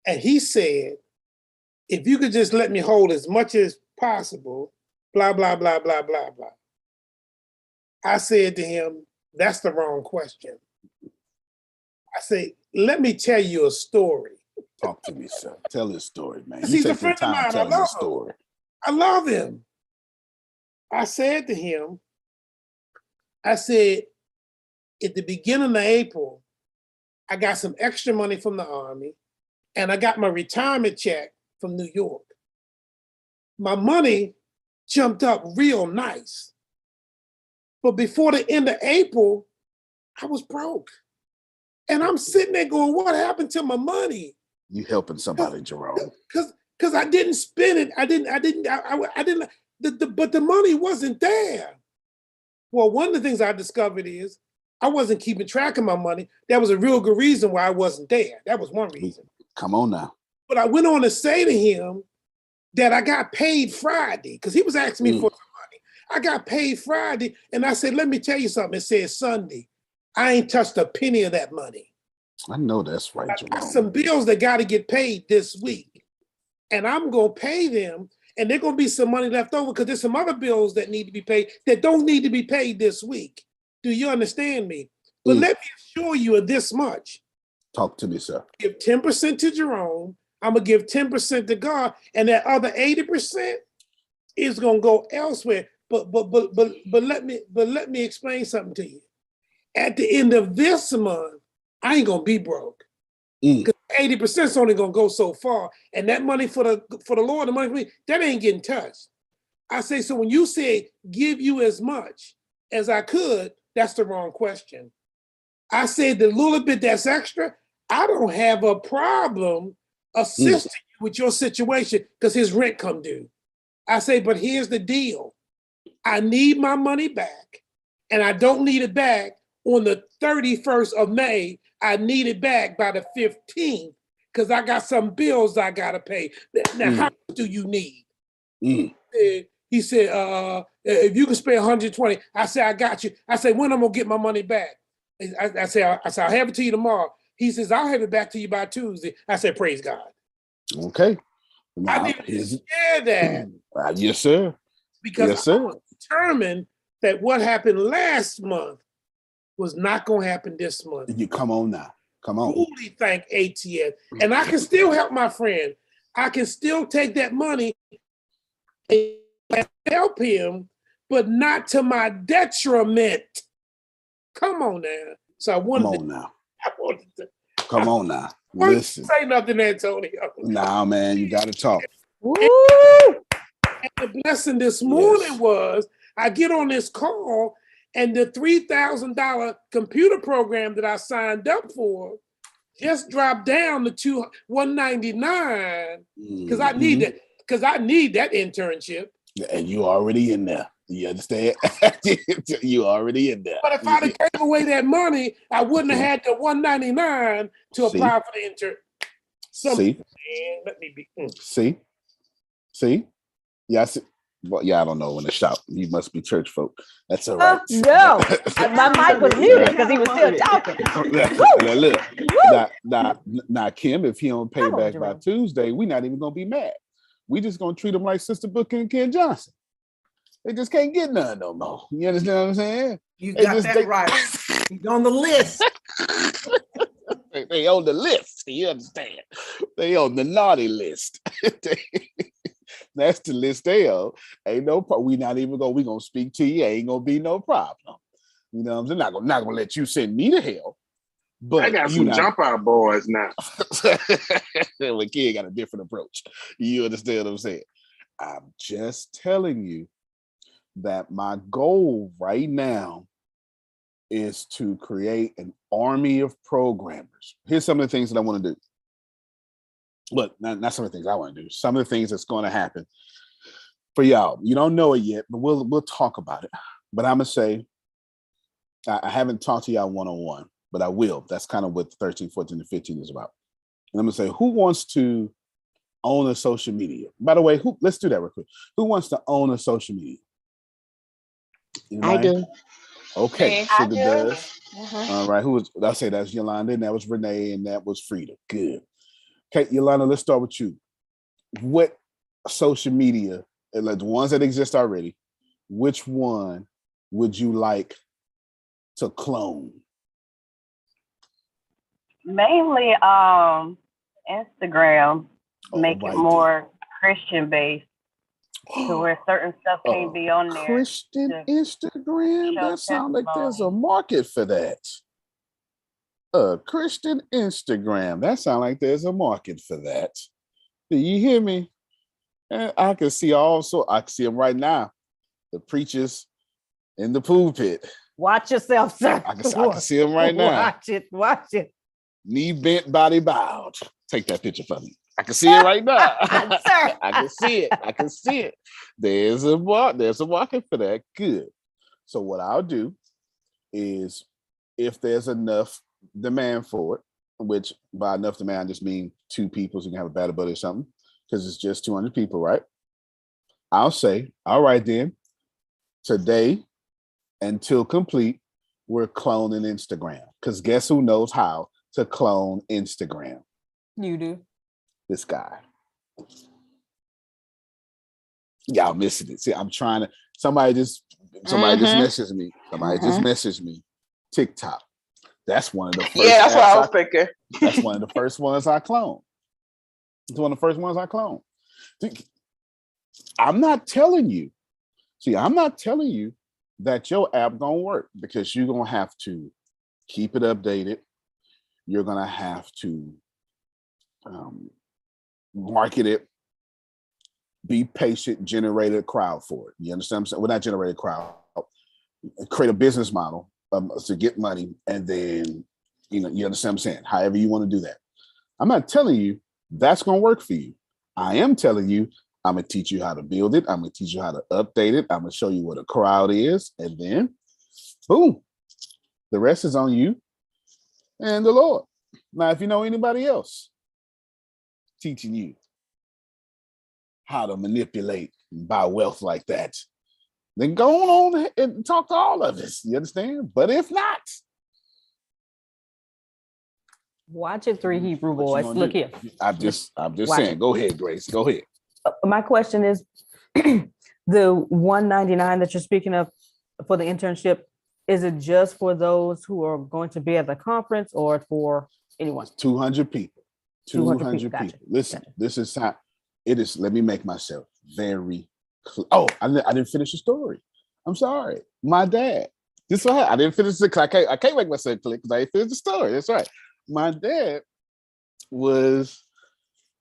And he said, if you could just let me hold as much as possible, blah, blah, blah, blah, blah, blah. I said to him, that's the wrong question. I say, let me tell you a story. Talk to me, sir. Tell his story, man. You He's a take your friend of time mine. telling the story. I love him. I said to him, I said, at the beginning of April, I got some extra money from the Army and I got my retirement check from New York. My money jumped up real nice. But before the end of April, I was broke. And I'm sitting there going, what happened to my money? You helping somebody, Jerome. Because I didn't spend it. I didn't, but the money wasn't there. Well, one of the things I discovered is I wasn't keeping track of my money. That was a real good reason why I wasn't there. That was one reason. Come on now. But I went on to say to him that I got paid Friday because he was asking me for some money. I got paid Friday and I said, let me tell you something. It said Sunday. I ain't touched a penny of that money. I know that's right, Jerome. I got some bills that got to get paid this week. And I'm going to pay them. And there's going to be some money left over because there's some other bills that need to be paid that don't need to be paid this week. Do you understand me? But let me assure you of this much. Talk to me, sir. Give 10% to Jerome. I'm going to give 10% to God. And that other 80% is going to go elsewhere. But let me explain something to you. At the end of this month, I ain't going to be broke. Because 80% is only going to go so far. And that money for the Lord, the money for me, that ain't getting touched. I say, so when you say give you as much as I could, that's the wrong question. I said the little bit that's extra, I don't have a problem assisting you with your situation because his rent come due. I say, but here's the deal. I need my money back and I don't need it back on the 31st of May. I need it back by the 15th because I got some bills I got to pay. Now, how much do you need? He said, if you can spare 120, I said, I got you. I said, when I'm going to get my money back? I said, I'll have it to you tomorrow. He says, I'll have it back to you by Tuesday. I said, praise God. Okay. Now, I didn't share that. Yes, sir. Because I was determined that what happened last month was not going to happen this month. You come on now. Come on. Truly thank ATS. And I can still help my friend. I can still take that money and help him, but not to my detriment. Come on now. So I wanted to Come on now. Listen. say nothing, Antonio. Nah, man, you got to talk. Woo! And the blessing this morning was I get on this call and the $3,000 computer program that I signed up for just dropped down to $199 because I need that. Because I need that internship. And you already in there. You understand? You already in there. But if I'd have gave away that money, I wouldn't have had the $199 to apply for the intern. Man, let me be. See? Yeah, I see. Well, yeah, I don't know when to shout. You must be church folk. That's all right. No, my mic was muted because he was still talking. Now, Kim, if he don't pay back by Tuesday, we're not even gonna be mad. We just gonna treat him like Sister Booker and Ken Johnson. They just can't get none no more. You understand what I'm saying? You got that right. He's on the list. They on the list. You understand? They on the naughty list. That's the list they on. Ain't no problem. We gonna speak to you. Ain't gonna be no problem. You know what I'm saying? Not gonna let you send me to hell. But I got some jump out boys now. The kid got a different approach. You understand what I'm saying? I'm just telling you that my goal right now is to create an army of programmers. Here's some of the things that I want to do. But not some of the things I want to do. Some of the things that's going to happen for y'all. You don't know it yet, but we'll talk about it. But I'm gonna say I haven't talked to y'all one-on-one, but I will. That's kind of what 13, 14, and 15 is about. And I'm gonna say, who wants to own a social media? By the way, let's do that real quick. Who wants to own a social media? Anybody? I do. Okay, Sugar does. All right, I'll say that's Yolanda, and that was Renee, and that was Frida. Good. Okay, Yolanda, let's start with you. What social media, like the ones that exist already, which one would you like to clone? Mainly Instagram, make it more Christian based to where certain stuff can't be on there. Christian Instagram? That sounds like there's a market for that. Christian Instagram. That sounds like there's a market for that. Do you hear me? And I can see I can see them right now. The preachers in the pulpit. Watch yourself, sir. I can see them right now. Watch it. Knee bent, body bowed. Take that picture for me. I can see it right now. Sir. I can see it. There's a market for that. Good. So what I'll do is, if there's enough demand for it, which by enough demand I just mean 2 people, so you can have a battle buddy or something, because it's just 200 people, right? I'll say, all right then, today until complete, we're cloning Instagram. Because guess who knows how to clone Instagram? You do. This guy. Y'all missing it. See, I'm trying to. Somebody just messaged me. Just messaged me. TikTok. That's one of the first. Yeah, that's what I was thinking. That's one of the first ones I cloned. It's one of the first ones I cloned. I'm not telling you. See, I'm not telling you that your app gonna work, because you're gonna have to keep it updated. You're gonna have to market it, be patient, generate a crowd for it. You understand what I'm saying? Well, not generate a crowd, create a business model to get money, and then, you understand what I'm saying? However you want to do that. I'm not telling you that's going to work for you. I am telling you, I'm going to teach you how to build it. I'm going to teach you how to update it. I'm going to show you what a crowd is. And then, boom, the rest is on you and the Lord. Now, if you know anybody else teaching you how to manipulate and buy wealth like that, then go on and talk to all of us. You understand? But if not, watch it, 3 Hebrew boys. Look here. I'm just saying. Go ahead, Grace. Go ahead. My question is, the $199 that you're speaking of for the internship, is it just for those who are going to be at the conference, or for anyone? 200 people. 200 people. Gotcha. Listen, this is how It is, let me make myself very clear. Oh, I didn't finish the story. I'm sorry. My dad. This is what happened. I didn't finish the I can't make myself clear because I didn't finish the story. That's right. My dad was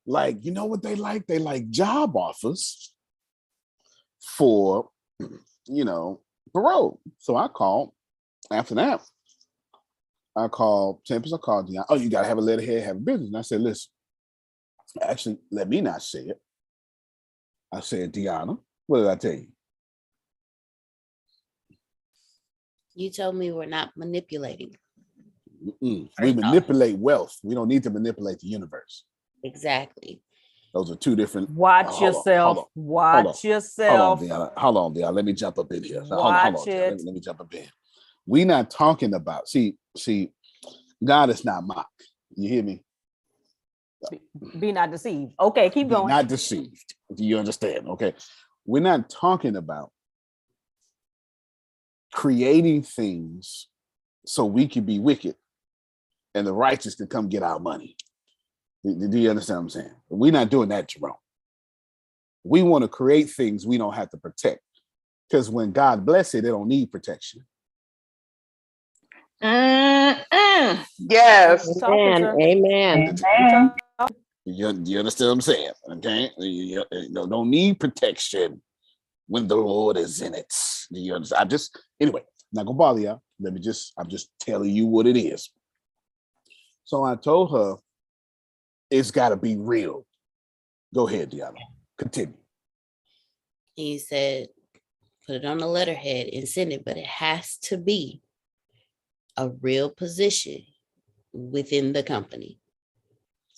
like, you know what they like? They like job offers for, parole. So I called after that. I called Tempest. I called Deanna. Oh, you got to have a letterhead, have a business. And I said, listen, actually, let me not say it. I said, Deanna, what did I tell you? You told me we're not manipulating. We manipulate wealth. We don't need to manipulate the universe. Exactly. Those are two different. Watch yourself. Watch yourself. Hold on, Deanna. Let me jump up in here. Watch it. Let me jump up in. We're not talking about, see, God is not mocked. You hear me? Be not deceived. Okay, keep going. Not deceived. Do you understand? Okay. We're not talking about creating things so we can be wicked and the righteous can come get our money. Do you understand what I'm saying? We're not doing that, Jerome. We want to create things we don't have to protect. Because when God bless it, they don't need protection. Yes. Amen. You understand what I'm saying? Okay. You don't need protection when the Lord is in it. Do you understand? Anyway, not gonna bother you. I'm just telling you what it is. So I told her it's gotta be real. Go ahead, Deanna. Continue. He said, put it on the letterhead and send it, but it has to be a real position within the company.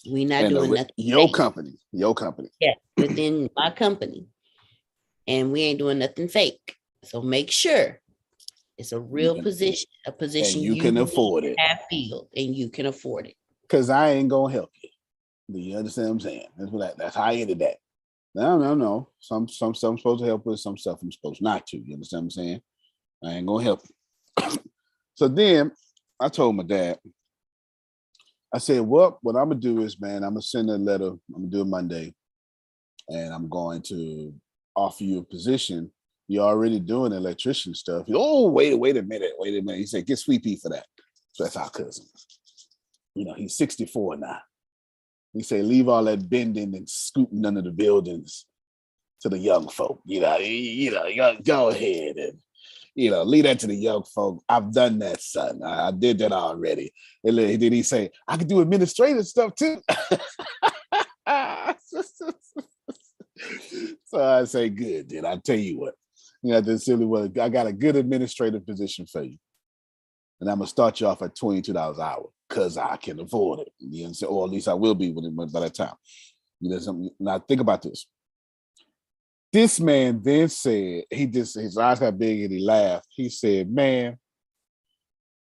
We're not doing nothing. Your company. Yeah, within my company. And we ain't doing nothing fake. So make sure it's a real position, a position you can afford it. Have filled, and you can afford it. Because I ain't gonna help you. Do you understand what I'm saying? That's how I ended that. No. Some stuff I'm supposed to help with, some stuff I'm supposed not to. You understand what I'm saying? I ain't gonna help you. So then I told my dad, I said, well, what I'm gonna do is, man, I'm gonna send a letter. I'm gonna do it Monday, and I'm going to offer you a position. You're already doing electrician stuff. Oh, wait a minute. He said, get Sweet Pea for that. So that's our cousin. He's 64 now. He said, leave all that bending and scooting under the buildings to the young folk. Go ahead and leave that to the young folk. I've done that, son. I did that already. And then he say, I can do administrative stuff too. So I say, good, then I tell you what. I got a good administrative position for you. And I'm gonna start you off at $22 an hour because I can afford it. You understand? Or at least I will be by that time. Now think about this. This man then said, his eyes got big and he laughed. He said, man,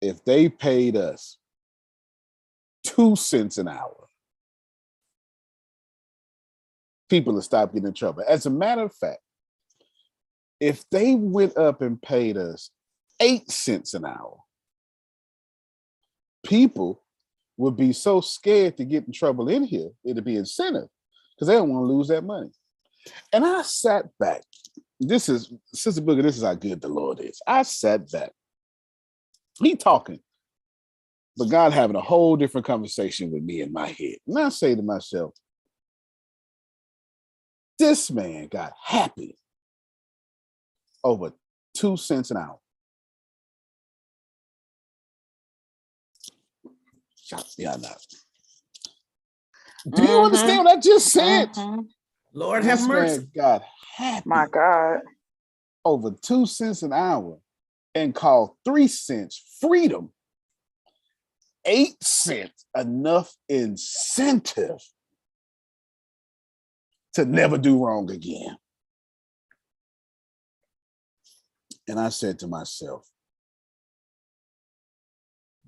if they paid us 2 cents an hour, people would stop getting in trouble. As a matter of fact, if they went up and paid us 8 cents an hour, people would be so scared to get in trouble in here, it'd be incentive because they don't want to lose that money. And I sat back. This is, Sister Booger, this is how good the Lord is. I sat back. He talking, but God having a whole different conversation with me in my head. And I say to myself, this man got happy over 2 cents an hour. Yeah, do you understand what I just said? Lord have mercy. Man got happy. My God. Over 2 cents an hour and called 3 cents freedom. 8 cents enough incentive to never do wrong again. And I said to myself,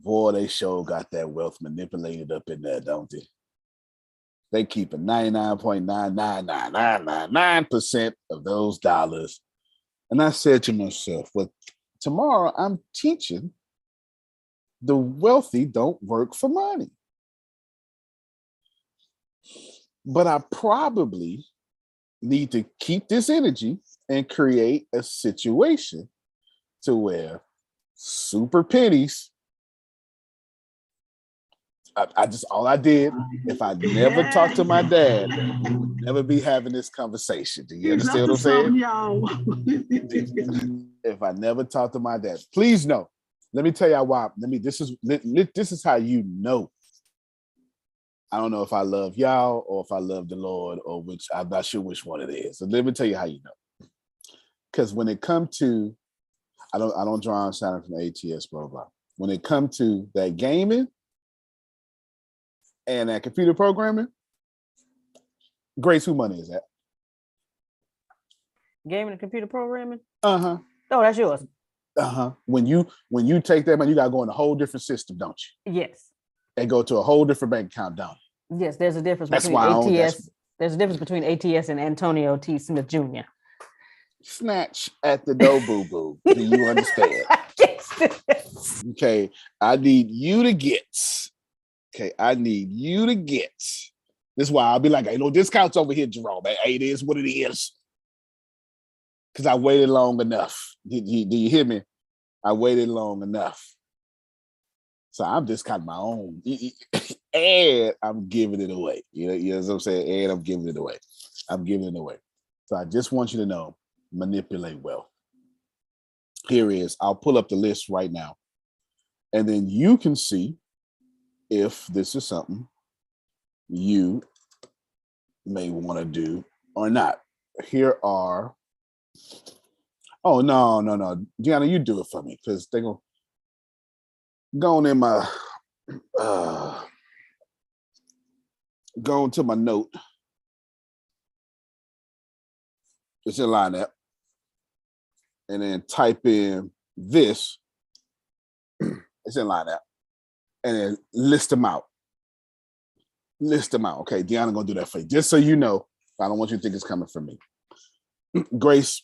boy, they sure got that wealth manipulated up in there, don't they? They keep a 99.99999% of those dollars. And I said to myself, well, tomorrow I'm teaching the wealthy don't work for money. But I probably need to keep this energy and create a situation to where super pennies. I just, all I did, if I never talked to my dad, we would never be having this conversation. Do you understand what I'm saying? Y'all. If I never talked to my dad, please know. Let me tell y'all why. This is how you know. I don't know if I love y'all or if I love the Lord, or which, I'm not sure which one it is. So let me tell you how you know. Because when it comes to, I don't draw on signing from ATS, blah, blah, blah. When it comes to that gaming and that computer programming, Grace, who money is that? Gaming and computer programming? Uh-huh. Oh, that's yours. Uh-huh. When you take that money, you gotta go in a whole different system, don't you? Yes. And go to a whole different bank account, don't you? Yes, there's a difference That's between why I own- ATS. There's a difference between ATS and Antonio T. Smith Jr. Snatch at the door, boo-boo. Do you understand? Okay, I need you to get. Okay, I need you to get. This is why I'll be like, hey, no discounts over here, Jerome. Hey, it is what it is. Because I waited long enough. Do you hear me? I waited long enough. So I'm just kind of my own. And I'm giving it away. You know what I'm saying? And I'm giving it away. I'm giving it away. So I just want you to know, manipulate well. Here is, I'll pull up the list right now. And then you can see if this is something you may want to do or not. Here are, oh, no. Gianna, you do it for me, because they're going to go in my, go into my note. It's in line up. And then type in this. It's in line up. And then list them out. List them out. Okay, Deanna gonna do that for you. Just so you know, I don't want you to think it's coming from me. Grace,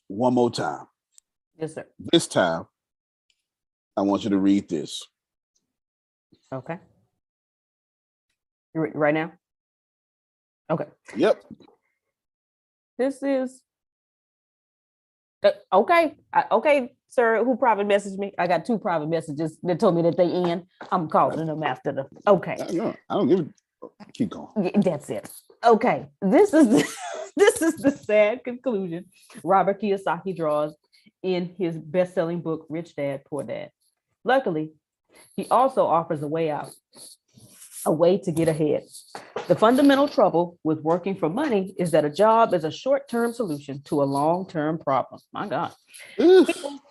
one more time. Yes, sir. This time, I want you to read this. Okay. Right now? Okay. Yep. This is okay. Okay, sir, who private messaged me? I got 2 private messages that told me that they in. I'm calling them after the okay. No, I don't give it. Keep going. That's it. Okay. This is the sad conclusion Robert Kiyosaki draws in his best-selling book, Rich Dad, Poor Dad. Luckily, he also offers a way out, a way to get ahead. The fundamental trouble with working for money is that a job is a short-term solution to a long-term problem. My God.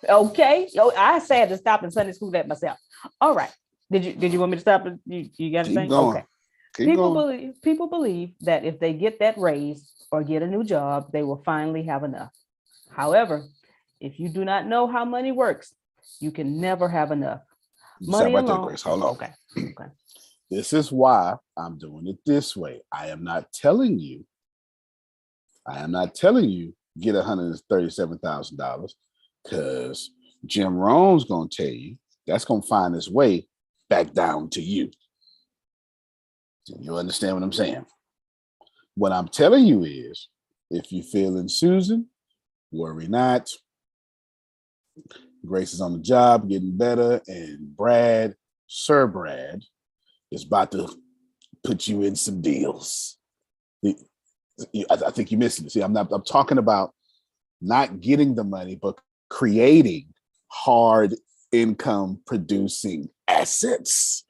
Okay. I had to stop in Sunday school that myself. All right. Did you want me to stop? You got anything? Going. Okay. Keep People believe that if they get that raise or get a new job, they will finally have enough. However, if you do not know how money works, you can never have enough. Money right alone. there, Grace. Hold on. Okay. This is why I'm doing it this way. I am not telling you get $137,000, because Jim Rohn's gonna tell you that's gonna find its way back down to you. You understand what I'm saying? What I'm telling you is, if you're feeling Susan, worry not. Grace is on the job, getting better, and Sir Brad, is about to put you in some deals. I think you're missing it. See, I'm talking about not getting the money, but creating hard income producing assets.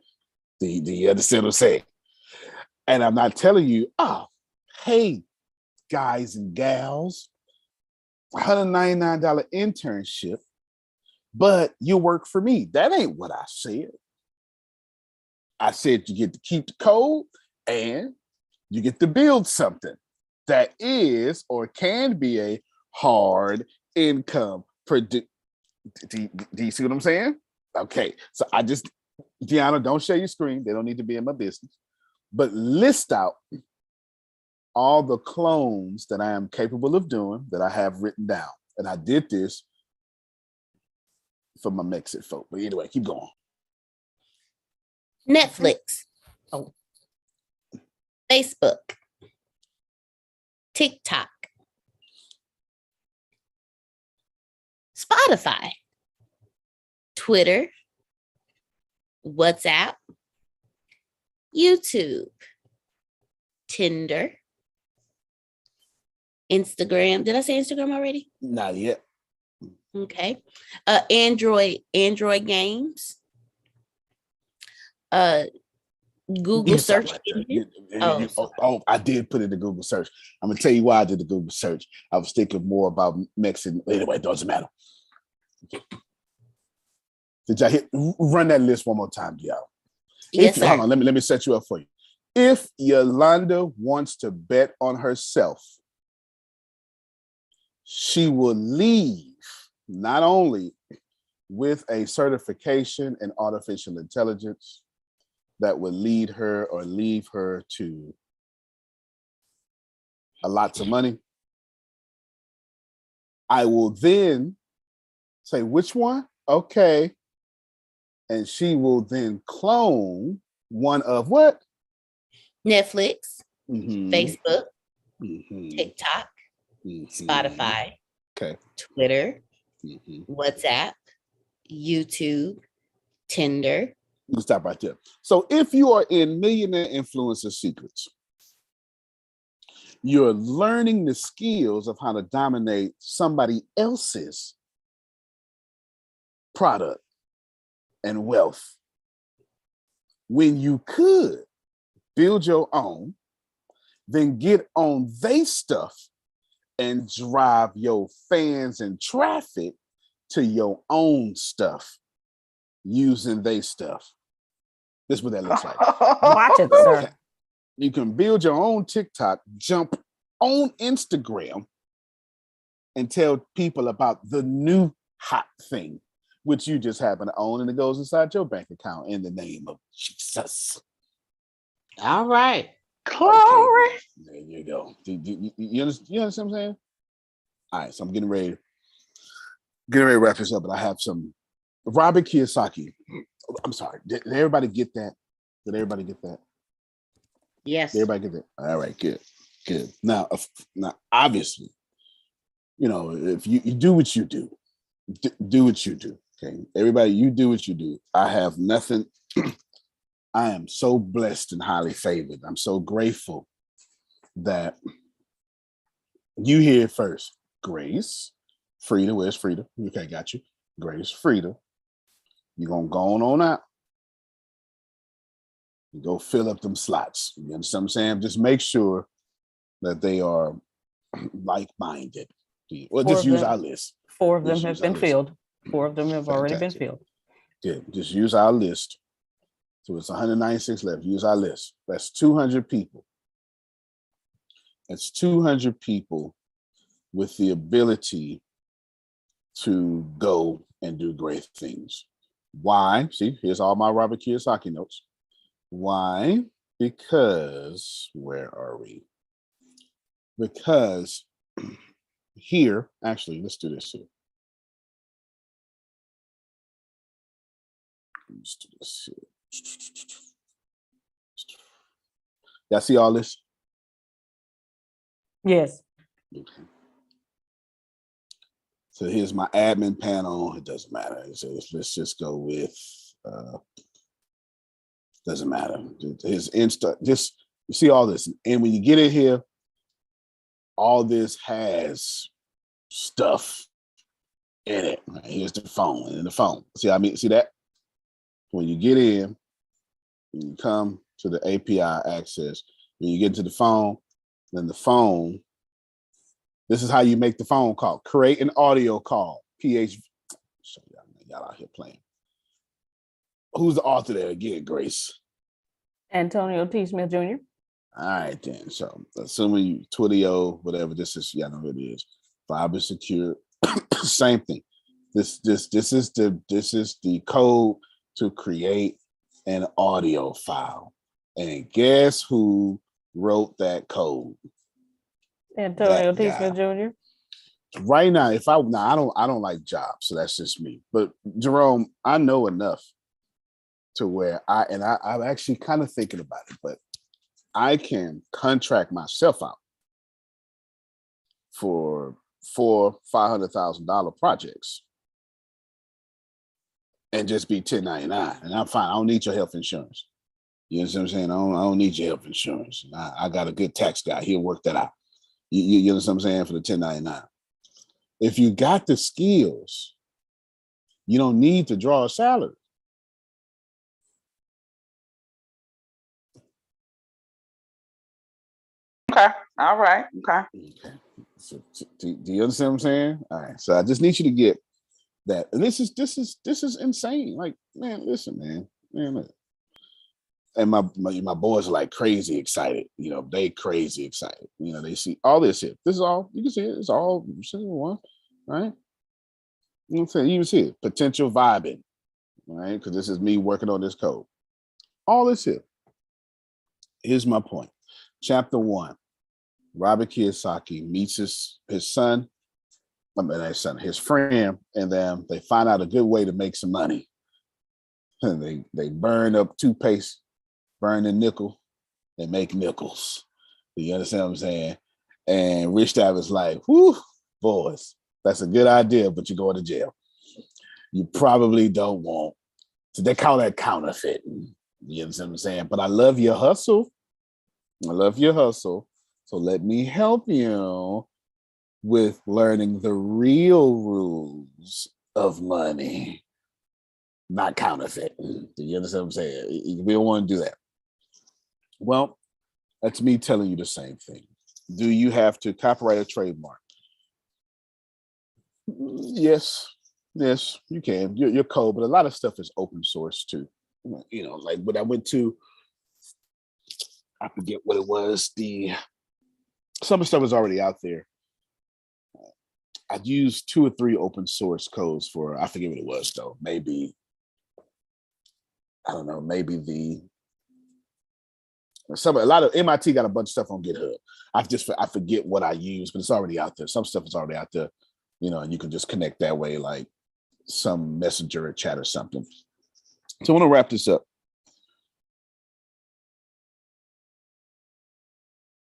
Do you understand what I'm saying? And I'm not telling you, oh, hey, guys and gals, $199 internship, but you work for me. That ain't what I said. I said you get to keep the code and you get to build something that is or can be a hard income do you see what I'm saying? Okay, so Deanna, don't share your screen. They don't need to be in my business. But list out all the clones that I am capable of doing that I have written down. And I did this for my Mexit folk. But anyway, keep going. Netflix. Oh. Facebook. TikTok, Spotify, Twitter, WhatsApp, YouTube, Tinder, Instagram. Did I say Instagram already? Not yet. Okay. Android games. Google search engine. I did put it in Google search. I'm gonna tell you why I did the Google search. I was thinking more about Mexican. Anyway, it doesn't matter. Did y'all run that list one more time, y'all? Yes, sir. Hold on, let me set you up for you. If Yolanda wants to bet on herself, she will leave not only with a certification in artificial intelligence that will lead her or leave her to a lots of money. I will then say, which one? Okay. And she will then clone one of what? Netflix, Mm-hmm. Facebook, Mm-hmm. TikTok, Mm-hmm. Spotify, okay, Twitter, mm-hmm. WhatsApp, YouTube, Tinder. You can stop right there. So if you are in Millionaire Influencer Secrets, you're learning the skills of how to dominate somebody else's product and wealth when you could build your own, then get on they stuff and drive your fans and traffic to your own stuff using they stuff. This is what that looks like. Watch it, sir. You can build your own TikTok, jump on Instagram, and tell people about the new hot thing, which you just happen to own, and it goes inside your bank account in the name of Jesus. All right. Glory. Okay. There you go. You understand what I'm saying? All right, so I'm getting ready to wrap this up, but I have some Robert Kiyosaki. I'm sorry. Did everybody get that? Did everybody get that? Yes. Did everybody get that? All right, good. Now, obviously, if you do what you do, do what you do. Okay, everybody, you do what you do. I have nothing. I am so blessed and highly favored. I'm so grateful that you hear first. Grace, Frida, where's Frida? Okay, got you. Grace, Frida. You're going to go on out. You go fill up them slots. You understand what I'm saying? Just make sure that they are like-minded. Well, just use our list. 4 of them have been filled. 4 of them have already been filled. Good. Just use our list. So it's 196 left. Use our list. That's 200 people. That's 200 people with the ability to go and do great things. Why? See, here's all my Robert Kiyosaki notes. Why? Because, where are we? Because here, actually, let's do this here. Let's do this here. Y'all see all this? Yes. Okay. So here's my admin panel. It doesn't matter. So let's just go with, doesn't matter. His Insta, just, you see all this. And when you get in here, all this has stuff in it. Right? Here's the phone, and the phone. See that? When you get in, when you come to the API access, when you get into the phone, then the phone, this is how you make the phone call. Create an audio call. Y'all out here playing. Who's the author there again, Grace? Antonio T. Smith Jr. All right, then. So assuming you Twilio, whatever this is, y'all know who it is. Fiber secure, same thing. This is the code to create an audio file. And guess who wrote that code? Antonio T. Smith Jr. Right now, I don't like jobs, so that's just me. But Jerome, I know enough to where I'm actually kind of thinking about it, but I can contract myself out for $400,000-$500,000 projects and just be 1099. And I'm fine. I don't need your health insurance. You know what I'm saying? I don't need your health insurance. I got a good tax guy. He'll work that out. You know what I'm saying? For the 1099. If you got the skills, you don't need to draw a salary. Okay. All right. Okay. So, do you understand what I'm saying? All right. So I just need you to get that. And this is insane. Like, man, listen, man. Look. And my boys are like crazy excited. You know, they crazy excited. You know, they see all this here. This is all you can see it. It's all one, right? You know what I'm saying? You can see it. Potential vibing, right? Because this is me working on this code. All this here. Here's my point. Chapter 1. Robert Kiyosaki meets his son, his friend, and then they find out a good way to make some money. And they burn up toothpaste, burn the nickel, and make nickels. You understand what I'm saying? And Rich Dad was like, whew, boys, that's a good idea, but you're going to jail. You probably don't want. So they call that counterfeiting. You understand what I'm saying? But I love your hustle. I love your hustle. So let me help you with learning the real rules of money, not counterfeiting. Do you understand what I'm saying? We don't want to do that. Well, that's me telling you the same thing. Do you have to copyright a trademark? Yes, you can. Your code, but a lot of stuff is open source too. You know, like when I went to, I forget what it was. Some of the stuff is already out there. I used 2 or 3 open source codes for, I forget what it was though. Maybe, I don't know, maybe a lot of MIT got a bunch of stuff on GitHub. I forget what I use, but it's already out there. Some stuff is already out there, you know, and you can just connect that way, like some messenger or chat or something. So I want to wrap this up.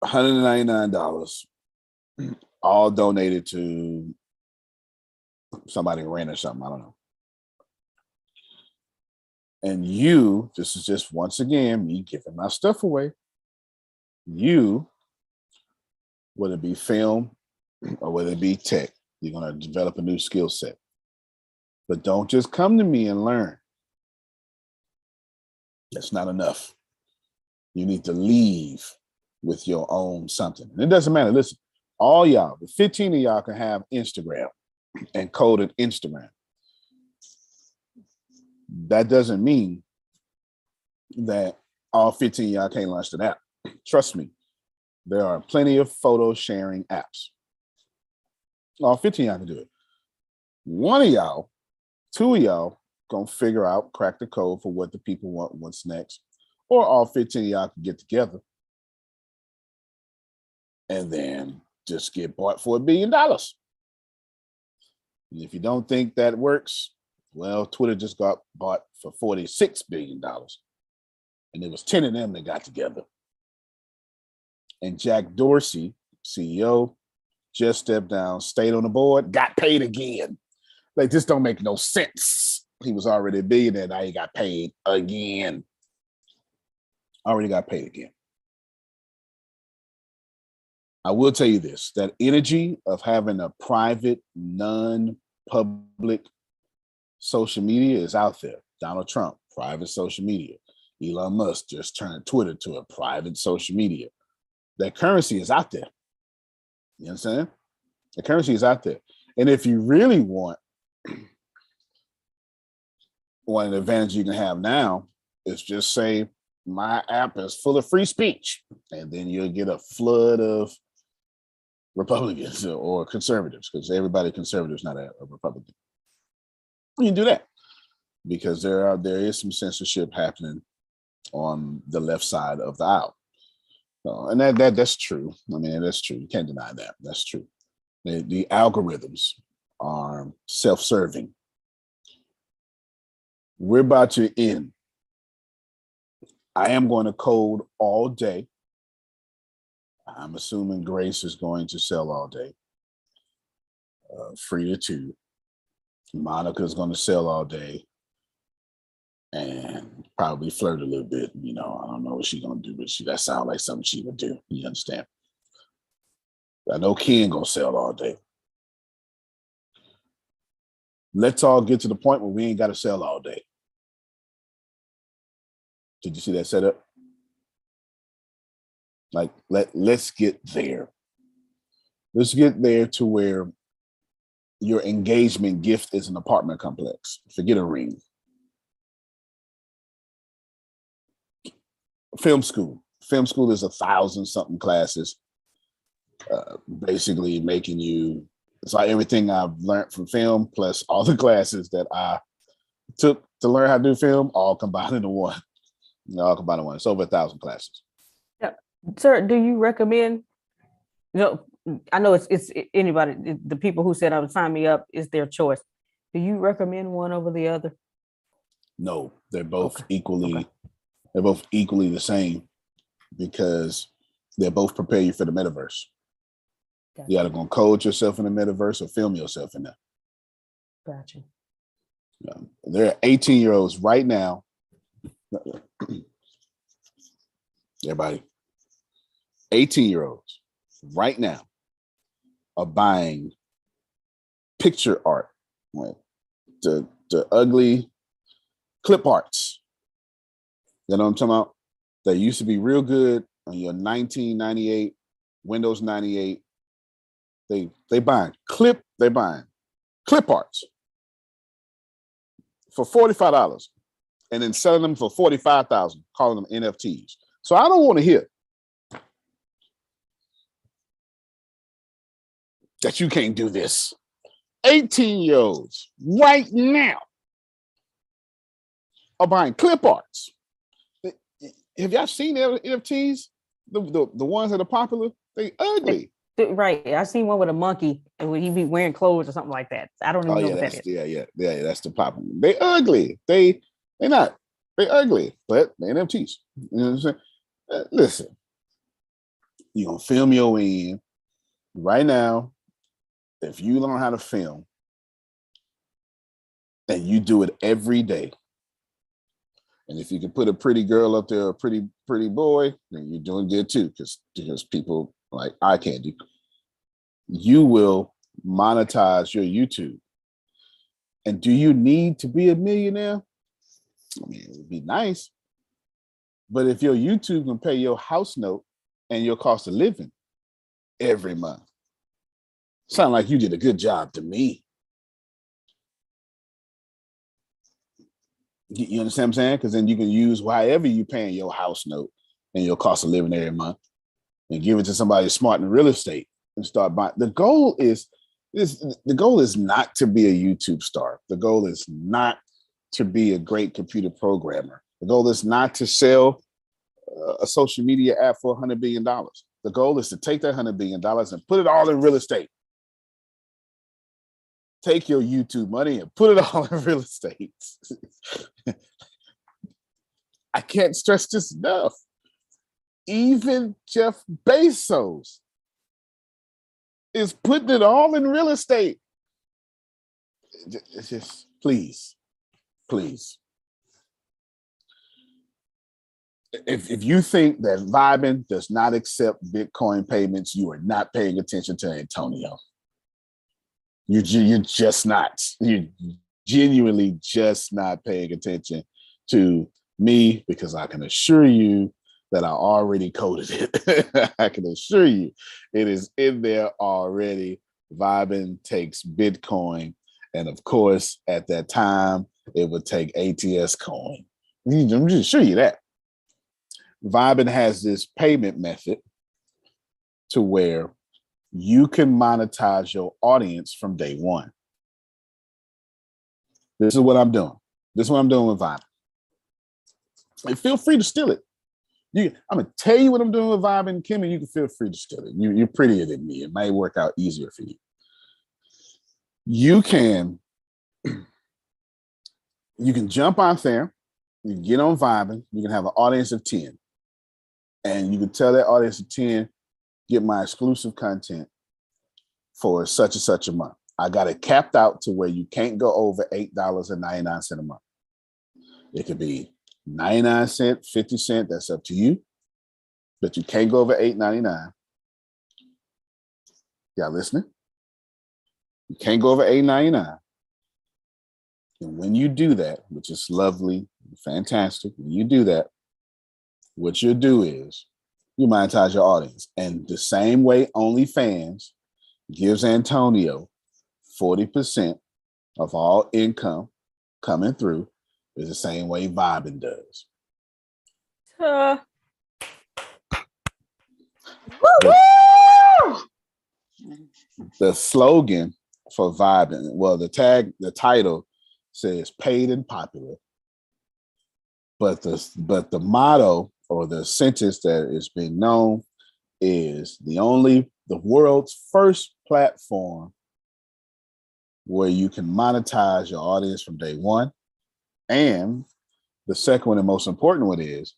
$199, all donated to somebody rent or something. I don't know. And this is just once again me giving my stuff away. You, whether it be film or whether it be tech, you're going to develop a new skill set. But don't just come to me and learn. That's not enough. You need to leave with your own something. And it doesn't matter. Listen, all y'all, the 15 of y'all can have Instagram and code it Instagram. That doesn't mean that all 15 of y'all can't launch an app. Trust me, there are plenty of photo sharing apps. All 15 of y'all can do it. One of y'all, 2 of y'all, gonna figure out, crack the code for what the people want, what's next. Or all 15 of y'all can get together and then just get bought for $1 billion. And if you don't think that works, well, Twitter just got bought for $46 billion. And it was 10 of them that got together. And Jack Dorsey, CEO, just stepped down, stayed on the board, got paid again. Like, this don't make no sense. He was already a billionaire, now he got paid again. Already got paid again. I will tell you this, that energy of having a private, non-public social media is out there. Donald Trump, private social media. Elon Musk just turned Twitter to a private social media. That currency is out there. You understand? The currency is out there. And if you really want, one of the advantages you can have now is just say, my app is full of free speech. And then you'll get a flood of Republicans or conservatives, because everybody conservative is not a Republican. You can do that because there is some censorship happening on the left side of the aisle. And that's true. I mean, that's true. You can't deny that. That's true. The algorithms are self-serving. We're about to end. I am going to code all day. I'm assuming Grace is going to sell all day. Frida too. Monica's going to sell all day and probably flirt a little bit. You know, I don't know what she's going to do, but that sounds like something she would do. You understand? I know Ken going to sell all day. Let's all get to the point where we ain't got to sell all day. Did you see that setup? Like, let's get there. Let's get there to where your engagement gift is an apartment complex. Forget a ring. Film school. Film school is 1,000-something classes, basically making you. It's like everything I've learned from film, plus all the classes that I took to learn how to do film, all combined into one. All combined into one. It's over 1,000 classes. Yeah. Sir, do you recommend? I know it's anybody. The people who said I would sign me up is their choice. Do you recommend one over the other? No, they're both equally. Okay. They're both equally the same because they both prepare you for the metaverse. Gotcha. You either gonna code yourself in the metaverse or film yourself in there. Gotcha. There are 18-year-olds right now. Everybody, 18-year-olds right now are buying picture art, like the ugly clip arts. You know what I'm talking about? They used to be real good on your 1998 Windows 98. They buying clip arts for $45 and then selling them for $45,000, calling them NFTs. So I don't want to hear that you can't do this. 18-year-olds right now are buying clip arts. Have y'all seen NFTs? The ones that are popular? They ugly. Right. I seen one with a monkey and would he be wearing clothes or something like that. I don't even know what that is. Yeah, that's the popular. They ugly. They ugly, but they NFTs. You know what I'm saying? Listen, you're gonna film your way in right now. If you learn how to film and you do it every day, and if you can put a pretty girl up there, a pretty boy, then you're doing good too, because people like eye candy. You will monetize your YouTube. And do you need to be a millionaire? I mean, it would be nice. But if your YouTube can pay your house note and your cost of living every month, sound like you did a good job to me. You understand what I'm saying? Because then you can use however you paying your house note and your cost of living every month and give it to somebody smart in real estate and start buying. The goal is not to be a YouTube star. The goal is not to be a great computer programmer. The goal is not to sell a social media app for $100 billion. The goal is to take that $100 billion and put it all in real estate. Take your YouTube money and put it all in real estate. I can't stress this enough. Even Jeff Bezos is putting it all in real estate. It's just, please. If you think that Vibin does not accept Bitcoin payments, you are not paying attention to Antonio. You're just not. You're genuinely just not paying attention to me, because I can assure you that I already coded it. I can assure you it is in there already. Vibin takes Bitcoin. And of course, at that time, it would take ATS coin. I'm just show you that. Vibin has this payment method to where you can monetize your audience from day one. This is what I'm doing. This is what I'm doing with Vibin. And feel free to steal it. I'm gonna tell you what I'm doing with Vibin, Kim, and you can feel free to steal it. You're prettier than me. It might work out easier for you. You can jump out there, you can get on Vibin, you can have an audience of 10. And you can tell that audience of 10, get my exclusive content for such and such a month. I got it capped out to where you can't go over $8.99 a month. It could be 99 cents, 50 cents, that's up to you. But you can't go over $8.99. Y'all listening? You can't go over $8.99. And when you do that, which is lovely, fantastic, when you do that, what you'll do is you monetize your audience. And the same way OnlyFans gives Antonio 40% of all income coming through is the same way Vibin does. The slogan for Vibin, well, the title says paid and popular. But the motto or the sentence that is being known is the world's first platform where you can monetize your audience from day one. And the second one and most important one is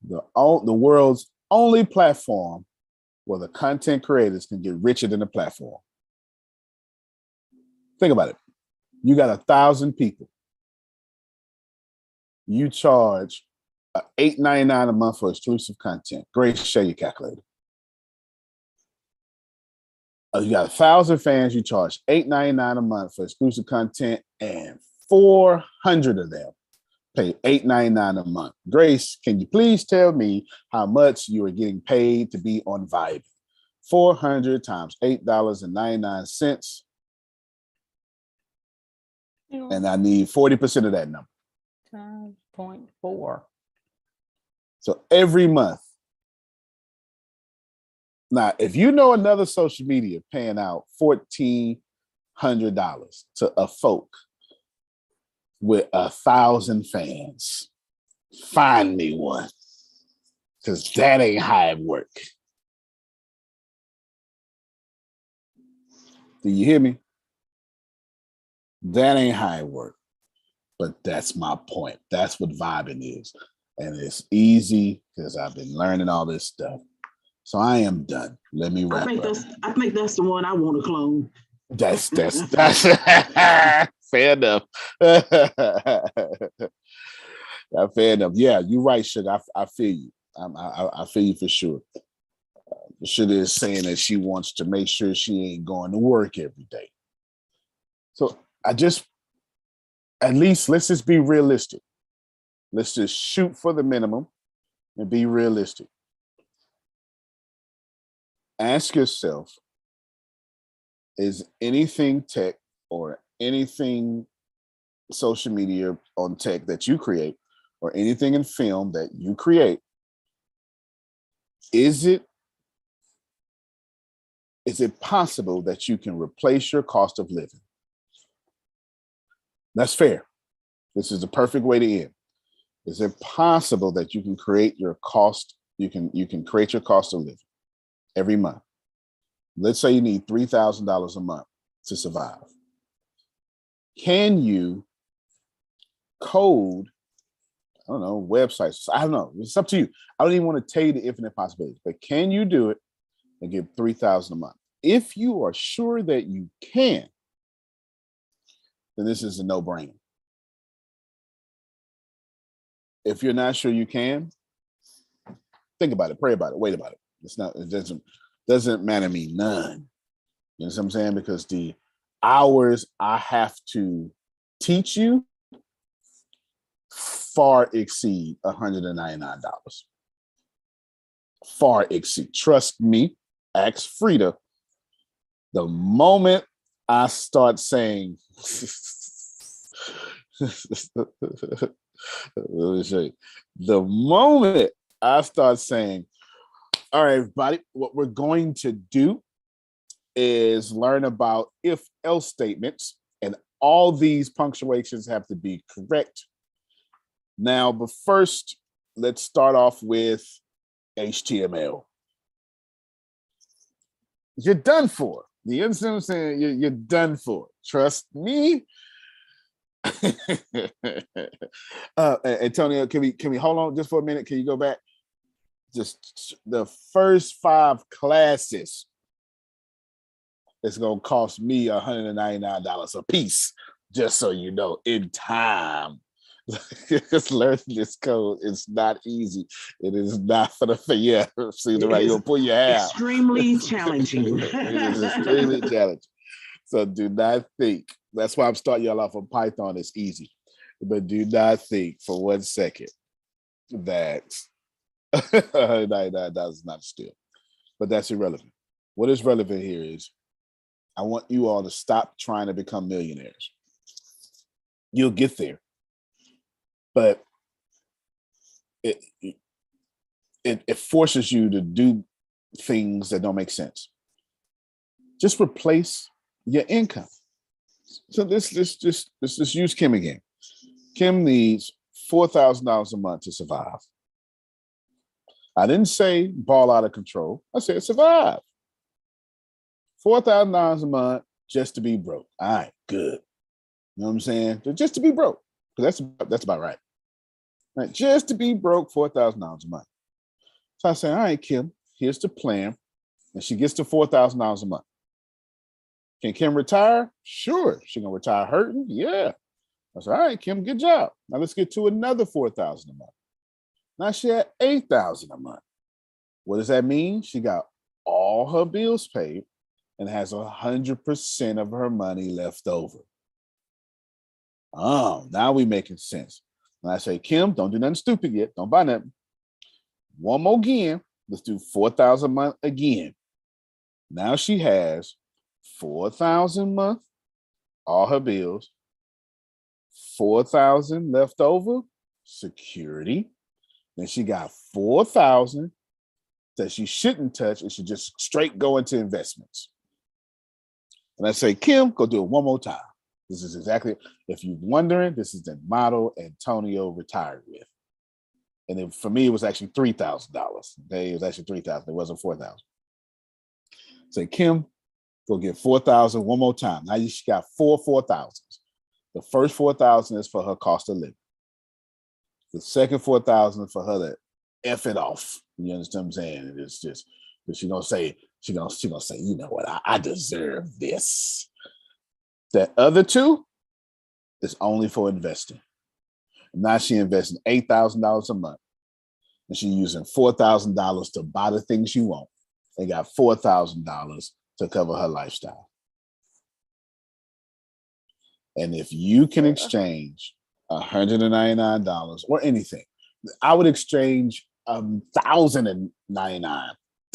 the world's only platform where the content creators can get richer than the platform. Think about it. You got 1,000 people. You charge $8.99 a month for exclusive content. Grace, share your calculator. You got 1,000 fans. You charge $8.99 a month for exclusive content, and 400 of them pay $8.99 a month. Grace, can you please tell me how much you are getting paid to be on Vibe? 400 times $8.99, and I need 40% of that number. 0.4. So every month. Now, if you know another social media paying out $1,400 to a folk with 1,000 fans, find me one, because that ain't how it work. Do you hear me? That ain't how it work. But that's my point. That's what vibing is. And it's easy because I've been learning all this stuff. So I am done. Let me wrap up. I think that's the one I want to clone. That's fair enough. Fair enough. Yeah, you're right, Sugar. I feel you. I feel you for sure. Sugar is saying that she wants to make sure she ain't going to work every day. So at least let's just be realistic. Let's just shoot for the minimum and be realistic. Ask yourself, is anything tech or anything social media on tech that you create or anything in film that you create, is it possible that you can replace your cost of living? That's fair. This is the perfect way to end. Is it possible that you can create your cost? You can create your cost of living every month. Let's say you need $3,000 a month to survive. Can you code, I don't know, websites? I don't know. It's up to you. I don't even want to tell you the infinite possibilities, but can you do it and get $3,000 a month? If you are sure that you can, then this is a no-brainer. If you're not sure you can, think about it, pray about it, wait about it. It doesn't matter me none. You know what I'm saying? Because the hours I have to teach you far exceed $199. Far exceed. Trust me, ask Frida. The moment I start saying, let me show you. The moment I start saying, all right, everybody, what we're going to do is learn about if-else statements, and all these punctuations have to be correct. Now, but first, let's start off with HTML. You're done for. You understand what I'm saying? You're done for. Trust me. Antonio, can we hold on just for a minute? Can you go back? Just the first 5 classes it's going to cost me $199 a piece, just so you know, in time. Just learning this code is not easy. It is not for the yeah. See the right, you'll pull your hair out. Extremely challenging. It is extremely challenging. So do not think. That's why I'm starting y'all off on Python. It's easy, but do not think for 1 second that $199 is not still. But that's irrelevant. What is relevant here is I want you all to stop trying to become millionaires. You'll get there. But it forces you to do things that don't make sense. Just replace your income. So let's use Kim again. Kim needs $4,000 a month to survive. I didn't say ball out of control. I said survive. $4,000 a month just to be broke. All right, good. You know what I'm saying? Just to be broke. Because that's about right. Right, just to be broke, $4,000 a month. So I said, all right, Kim, here's the plan. And she gets to $4,000 a month. Can Kim retire? Sure. She gonna retire hurting? Yeah. I said, all right, Kim, good job. Now let's get to another $4,000 a month. Now she had $8,000 a month. What does that mean? She got all her bills paid and has 100% of her money left over. Oh, now we making sense. And I say, Kim, don't do nothing stupid yet. Don't buy nothing. One more again. Let's do $4,000 a month again. Now she has $4,000 a month, all her bills, $4,000 left over, security. Then she got $4,000 that she shouldn't touch. It should just straight go into investments. And I say, Kim, go do it one more time. This is exactly, if you're wondering, this is the model Antonio retired with. And for me, it was actually $3,000. Okay, it was actually $3,000. It wasn't $4,000. Say, Kim, go get $4,000 one more time. Now she got four $4,000s. The first $4,000 is for her cost of living. The second $4,000 for her to F it off. You understand what I'm saying? It's just, she's gonna say, you know what, I deserve this. The other two is only for investing. Now she investing $8,000 a month. And she's using $4,000 to buy the things she wants. And got $4,000 to cover her lifestyle. And if you can exchange $199 or anything, I would exchange $1,099,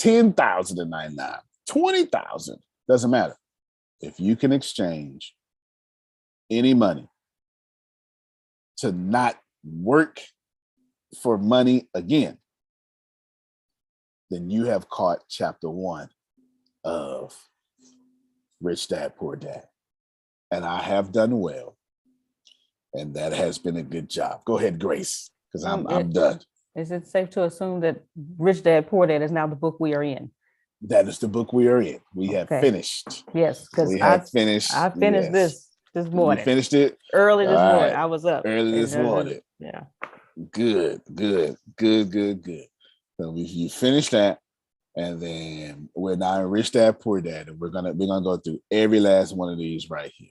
$10,099, $20,000, doesn't matter. If you can exchange any money to not work for money again, then you have caught chapter 1 of Rich Dad, Poor Dad. And I have done well. And that has been a good job. Go ahead, Grace, because I'm done. Is it safe to assume that Rich Dad, Poor Dad is now the book we are in? That is the book we are in. We have finished. Yes, because I finished this morning. You finished it? Early this morning. I was up. Early this morning. Yeah. Good. So you finished that. And then we're now in Rich Dad, Poor Dad. And we're gonna go through every last one of these right here.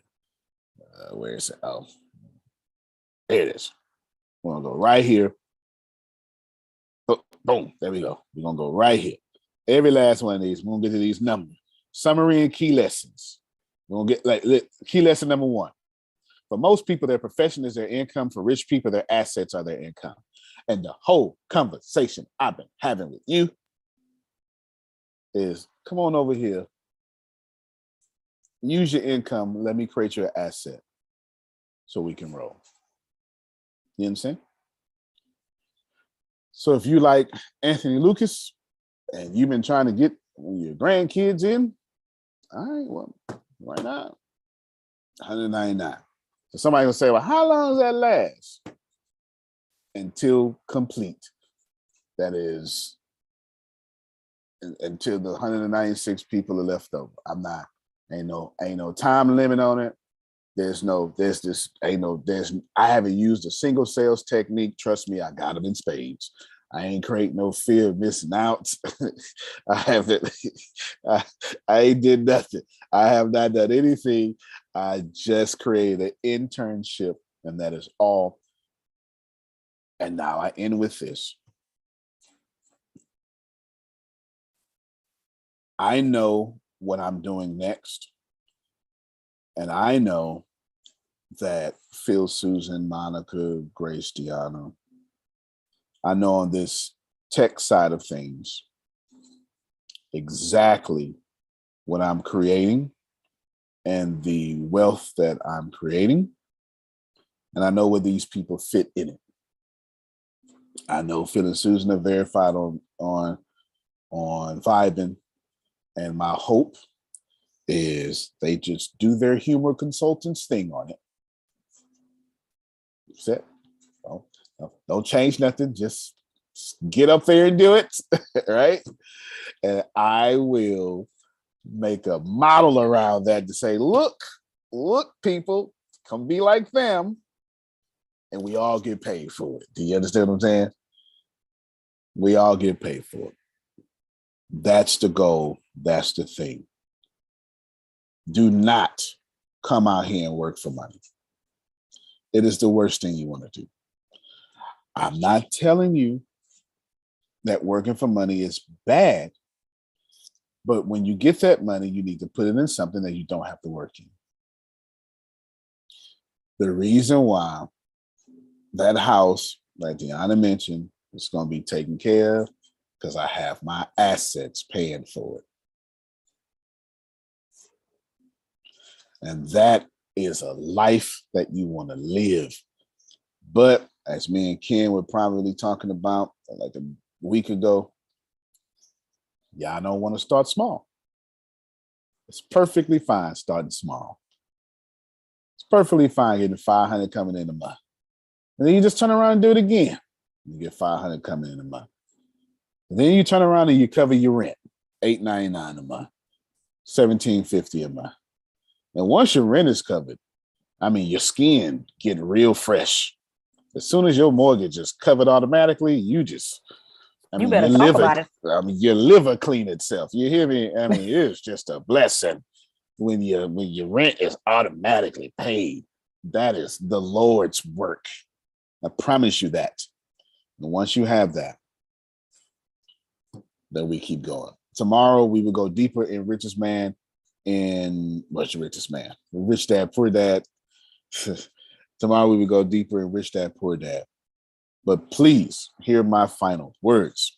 Where is it? Oh, there it is. We're gonna go right here. Oh, boom, there we go. We're gonna go right here. Every last one of these. We're gonna get to these numbers. Summary and key lessons. We're gonna get key lesson number 1. For most people, their profession is their income. For rich people, their assets are their income. And the whole conversation I've been having with you is, come on over here. Use your income. Let me create your asset so we can roll. You understand? So if you like Anthony Lucas and you've been trying to get your grandkids in, all right, well, right now, $199. So somebody will say, well, how long does that last? Until complete. That is, until the 196 people are left over. Ain't no time limit on it. I haven't used a single sales technique. Trust me, I got them in spades. I ain't create no fear of missing out. I haven't, I ain't did nothing. I have not done anything. I just created an internship, and that is all. And now I end with this. I know what I'm doing next. And I know that Phil, Susan, Monica, Grace, Deanna, I know on this tech side of things exactly what I'm creating and the wealth that I'm creating. And I know where these people fit in it. I know Phil and Susan are verified on Vibin. And my hope is they just do their humor consultants thing on it. That's it. Don't change nothing. Just get up there and do it, right? And I will make a model around that to say, look, people, come be like them, and we all get paid for it. Do you understand what I'm saying? We all get paid for it. That's the goal. That's the thing. Do not come out here and work for money. It is the worst thing you want to do. I'm not telling you that working for money is bad, but when you get that money, you need to put it in something that you don't have to work in. The reason why that house, like Deanna mentioned, is going to be taken care of because I have my assets paying for it. And that is a life that you want to live. But as me and Ken were probably talking about like a week ago, y'all don't want to start small. It's perfectly fine starting small. It's perfectly fine getting 500 coming in a month. And then you just turn around and do it again. You get 500 coming in a month. And then you turn around and you cover your rent, $8.99 a month, $17.50 a month. And once your rent is covered, I mean, your skin getting real fresh. As soon as your mortgage is covered automatically, you better talk about it. I mean, your liver clean itself. You hear me? I mean, it's just a blessing when your rent is automatically paid. That is the Lord's work. I promise you that. And once you have that, then we keep going. Tomorrow we will go deeper in Richest Man in what's your richest man? Rich Dad, Poor Dad. Tomorrow we will go deeper in Rich Dad, Poor Dad. But please hear my final words.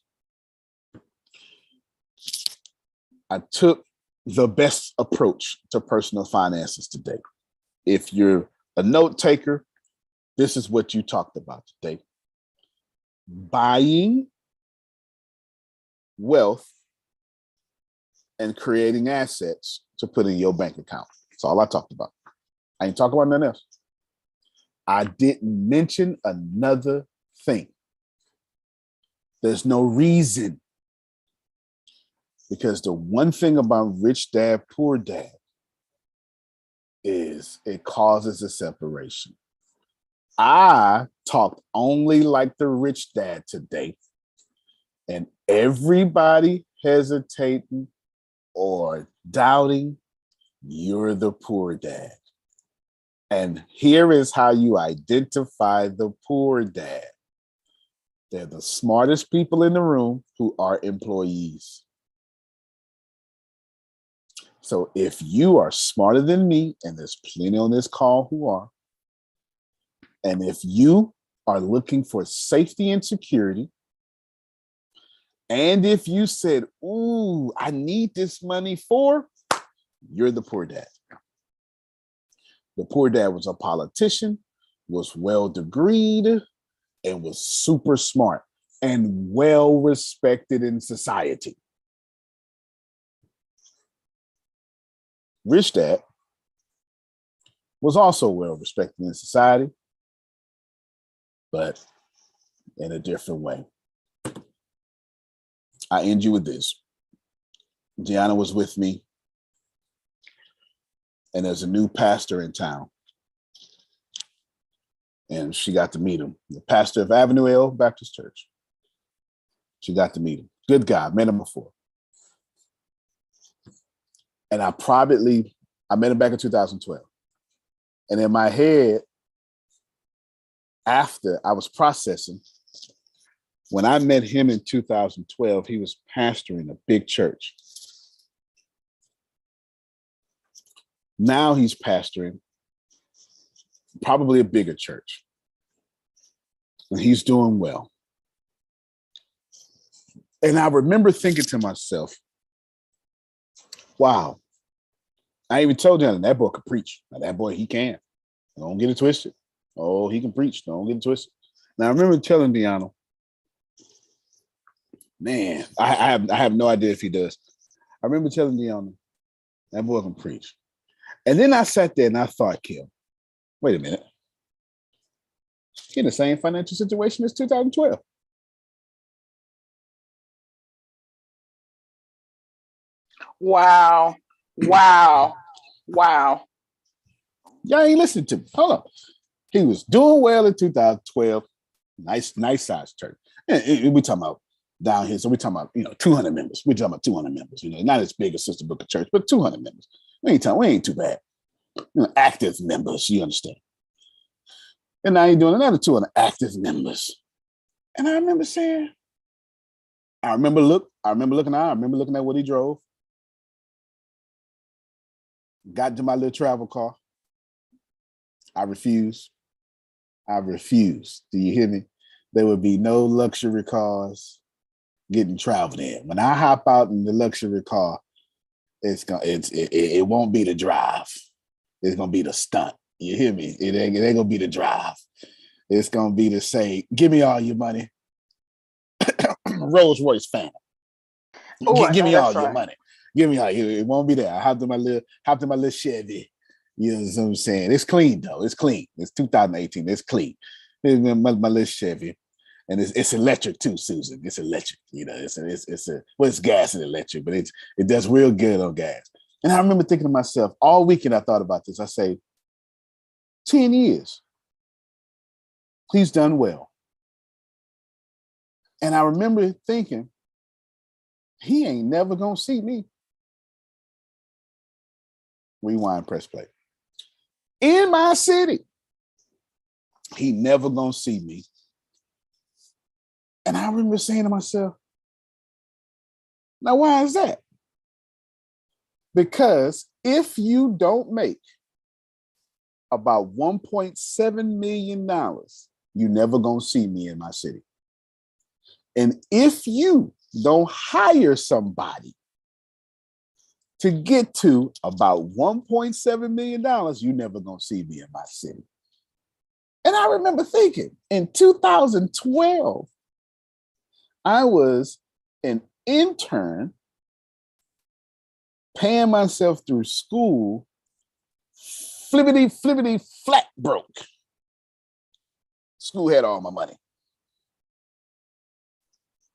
I took the best approach to personal finances today. If you're a note taker, this is what you talked about today. Buying wealth and creating assets to put in your bank account. That's all I talked about. I ain't talking about nothing else. I didn't mention another thing. There's no reason. Because the one thing about Rich Dad, Poor Dad is it causes a separation. I talked only like the rich dad today, and everybody hesitating or doubting, you're the poor dad. And here is how you identify the poor dad. They're the smartest people in the room who are employees. So if you are smarter than me, and there's plenty on this call who are, and if you are looking for safety and security, and if you said, ooh, I need this money for, you're the poor dad. The poor dad was a politician, was well-degreed, and was super smart and well-respected in society. Rich Dad was also well-respected in society, but in a different way. I end you with this. Gianna was with me, and there's a new pastor in town. And she got to meet him, the pastor of Avenue L Baptist Church. She got to meet him. Good guy. Met him before. And I met him back in 2012. And in my head, after I was processing, when I met him in 2012, he was pastoring a big church. Now he's pastoring probably a bigger church. And he's doing well. And I remember thinking to myself, wow. I even told him that boy could preach. Now, that boy, he can. Don't get it twisted. Oh, he can preach. Don't get it twisted. Now, I remember telling Deanna, man, I have no idea if he does. I remember telling Deanna, that boy can preach. And then I sat there and I thought, Kim, wait a minute. He in the same financial situation as 2012. Wow. Y'all ain't listening to me. Hold on. He was doing well in 2012. Nice size church. And we talking about down here. So we talking about, 200 members. We talking about 200 members, not as big as Sister Booker Church, but 200 members. We ain't too bad. Active members, you understand. And now you're doing another 200 active members. And I remember saying, I remember looking at what he drove. Got into my little travel car. I refused. Do you hear me? There would be no luxury cars getting traveled in. When I hop out in the luxury car, it won't be the drive. It's gonna be the stunt. You hear me? It ain't gonna be the drive. It's gonna be to say, give me all your money. Rolls Royce fan. Give me all your money. Give me all. It won't be there. I hopped in my little Chevy. You know what I'm saying? It's clean though. It's clean. It's 2018. It's clean. It's my little Chevy, and it's electric too, Susan. It's electric. It's gas and electric, but it does real good on gas. And I remember thinking to myself all weekend. I thought about this. I say, 10 years. He's done well. And I remember thinking, he ain't never gonna see me. Rewind, press play. In my city, he never gonna see me. And I remember saying to myself, now why is that? Because if you don't make about $1.7 million, you never gonna see me in my city. And if you don't hire somebody to get to about $1.7 million, you never gonna see me in my city. And I remember thinking in 2012, I was an intern paying myself through school, flippity flat broke. School had all my money.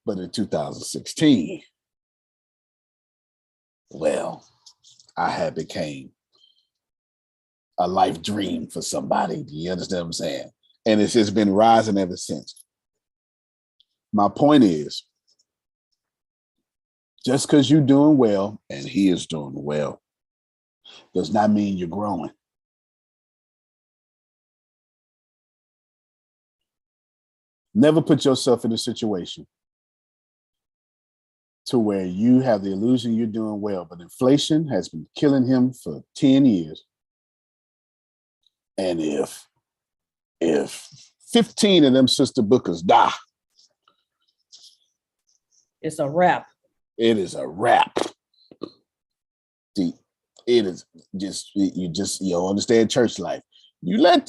But in 2016, well, I had became a life dream for somebody. Do you understand what I'm saying? And it's just been rising ever since. My point is, just because you're doing well, and he is doing well, does not mean you're growing. Never put yourself in a situation to where you have the illusion you're doing well, but inflation has been killing him for 10 years. And if 15 of them Sister Bookers die, it's a wrap. It is a wrap. See, it is you understand church life. You let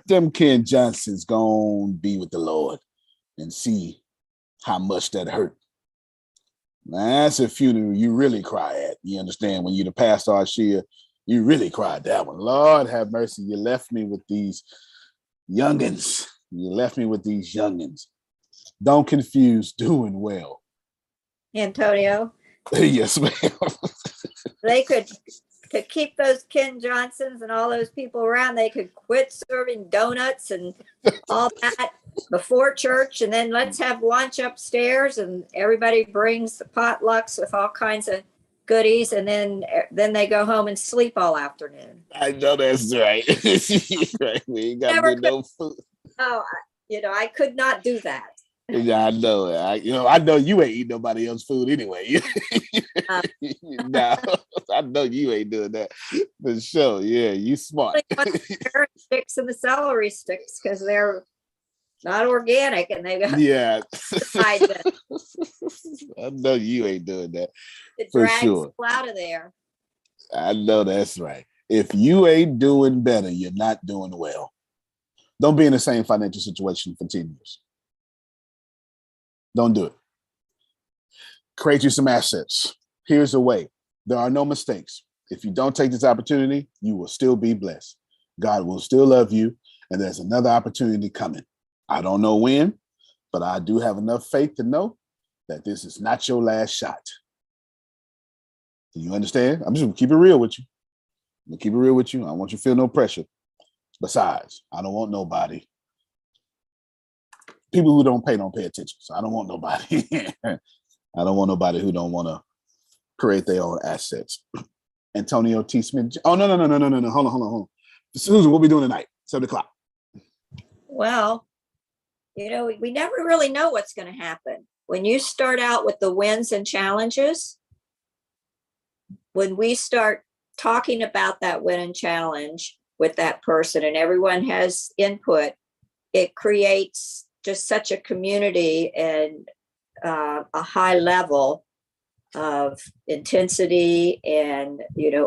them Ken Johnsons go on be with the Lord and see how much that hurt. Now, that's a funeral you really cry at. You understand? When you're the pastor Arshia, you really cried that one. Lord have mercy. You left me with these youngins. Don't confuse doing well. Antonio. Yes, ma'am. They could to keep those Ken Johnsons and all those people around, they could quit serving donuts and all that before church, and then let's have lunch upstairs, and everybody brings the potlucks with all kinds of goodies, and then they go home and sleep all afternoon. I know that's right. Right. We ain't got Never no food. Oh, I could not do that. Yeah, I know. I know you ain't eating nobody else's food anyway. No, I know you ain't doing that for sure. Yeah, you smart. The carrot sticks and the celery sticks because they're not organic, and they got Yeah. I know you ain't doing that it for drags sure. out of there. I know that's right. If you ain't doing better, you're not doing well. Don't be in the same financial situation for 10 years. Don't do it. Create you some assets. Here's the way. There are no mistakes. If you don't take this opportunity, you will still be blessed. God will still love you, and there's another opportunity coming. I don't know when, but I do have enough faith to know that this is not your last shot. Do you understand? I'm just gonna keep it real with you. I'm gonna keep it real with you. I want you to feel no pressure. Besides, I don't want nobody. People who don't pay attention. So I don't want nobody. I don't want nobody who don't want to create their own assets. Antonio T. Smith. Oh, no. Hold on. Susan, what we doing tonight? 7:00. Well, we never really know what's going to happen. When you start out with the wins and challenges, when we start talking about that win and challenge with that person and everyone has input, it creates just such a community and a high level of intensity and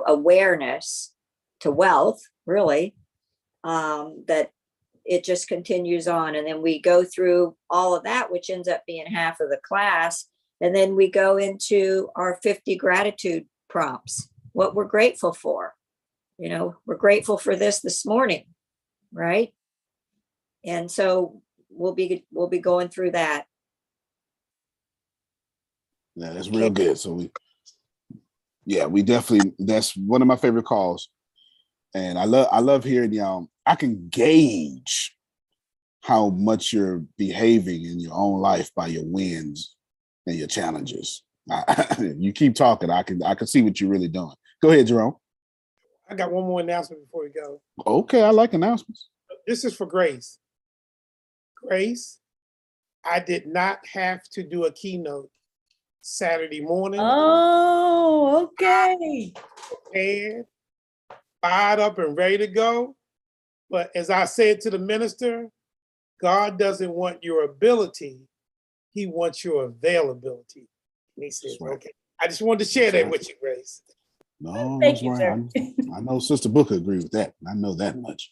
awareness to wealth, really, that it just continues on. And then we go through all of that, which ends up being half of the class. And then we go into our 50 gratitude prompts, what we're grateful for. We're grateful for this morning, right? And so we'll be going through that. Yeah, that's real good. So we definitely, that's one of my favorite calls. And I love hearing y'all. I can gauge how much you're behaving in your own life by your wins and your challenges. You keep talking, I can see what you're really doing. Go ahead, Jerome. I got one more announcement before we go. Okay, I like announcements. This is for Grace. Grace, I did not have to do a keynote Saturday morning. Oh, okay. Prepared, fired up and ready to go. But as I said to the minister, God doesn't want your ability. He wants your availability. And he says, right. Okay. I just wanted to share that with you, Grace. No, Thank that's you, right. sir. I know Sister Booker agrees with that. I know that much.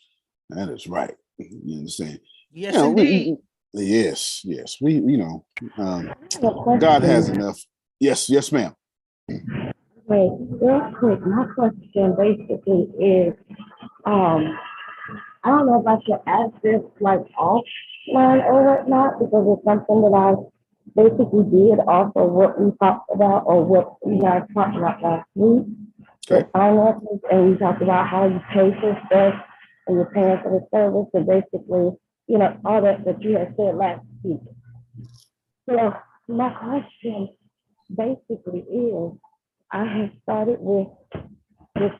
That is right. You understand? Yes, indeed. Yes. We, God has enough. Yes, ma'am. Wait, real quick, my question basically is, I don't know if I should ask this like offline or whatnot, because it's something that I basically did off of what we talked about or what you guys talked about last week with finances, and we talked about how you pay for stuff and you're paying for the service, and basically, all that you had said last week. So my question basically is, I have started with this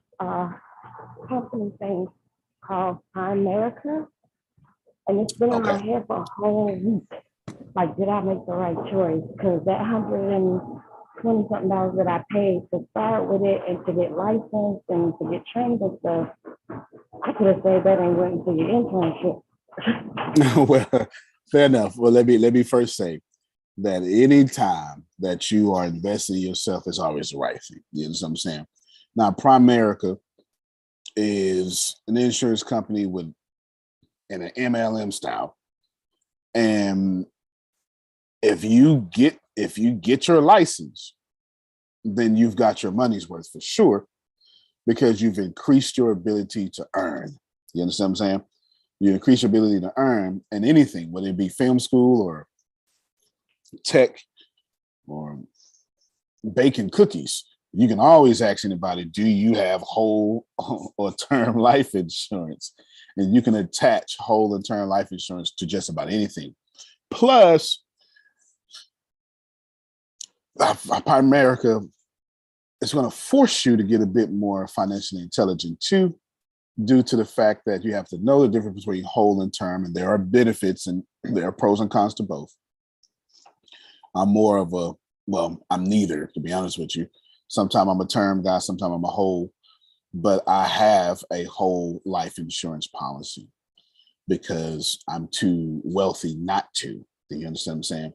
company thing called America, and it's been in my head for a whole week. Like, did I make the right choice? Because that $120-something that I paid to start with it and to get licensed and to get trained and stuff, I could have said that and went into your internship. Well, fair enough. Well, let me first say that any time that you are investing in yourself is always the right thing. You know what I'm saying? Now, Primerica is an insurance company in an MLM style. And if you get your license, then you've got your money's worth for sure, because you've increased your ability to earn. You understand what I'm saying? You increase your ability to earn in anything, whether it be film school or tech or baking cookies. You can always ask anybody, do you have whole or term life insurance? And you can attach whole and term life insurance to just about anything. Plus, America is going to force you to get a bit more financially intelligent too, due to the fact that you have to know the difference between whole and term, and there are benefits and there are pros and cons to both. I'm more of a, well, I'm neither, to be honest with you. Sometimes I'm a term guy, sometimes I'm a whole, but I have a whole life insurance policy because I'm too wealthy not to. Do you understand what I'm saying?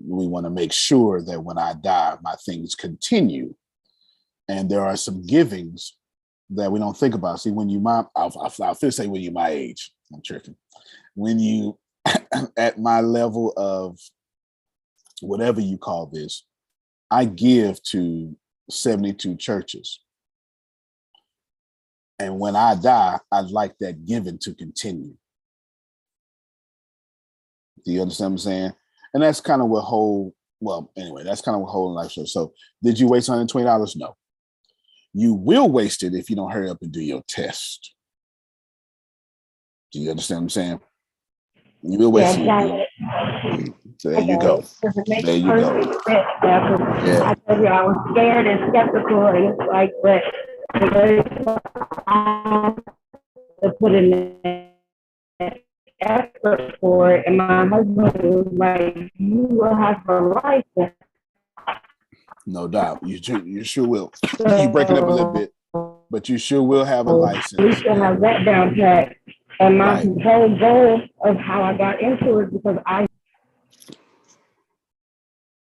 We want to make sure that when I die, my things continue. And there are some givings that we don't think about. See, when you I'll say when you my age, I'm tripping. When you at my level of whatever you call this, I give to 72 churches. And when I die, I'd like that giving to continue. Do you understand what I'm saying? And that's kind of what whole, well, anyway, that's kind of what whole life shows. So did you waste $120? No. You will waste it if you don't hurry up and do your test. Do you understand what I'm saying? You will waste it. So there you go. There you go. Yeah. I told you I was scared and skeptical, and it's like, but I to put in the effort for it, and my husband was like, "You will have a license." No doubt, you sure will. You breaking up a little bit, but you sure will have a license. We should have that down pat. And my whole goal of how I got into it because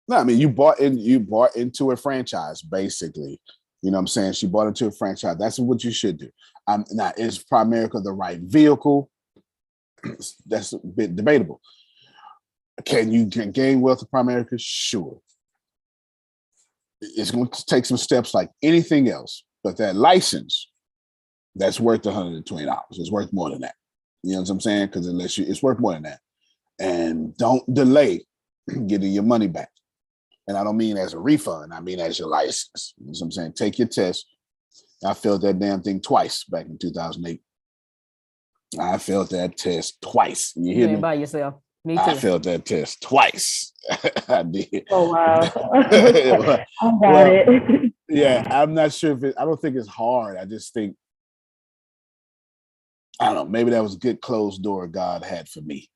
No, I mean you bought into a franchise, basically. You know what I'm saying? She bought into a franchise. That's what you should do. Now, is Primerica the right vehicle? That's a bit debatable. Can you gain wealth of Primerica? Sure. It's going to take some steps like anything else, but that license, that's worth $120. It's worth more than that. You know what I'm saying? Because it's worth more than that. And don't delay getting your money back. And I don't mean as a refund. I mean as your license. You know what I'm saying? Take your test. I failed that damn thing twice back in 2008. I failed that test twice. You hear me? By yourself. Me too. I failed that test twice. I did. Oh, wow. I got it. Yeah, I'm not sure if I don't think it's hard. I just think, I don't know, maybe that was a good closed door God had for me,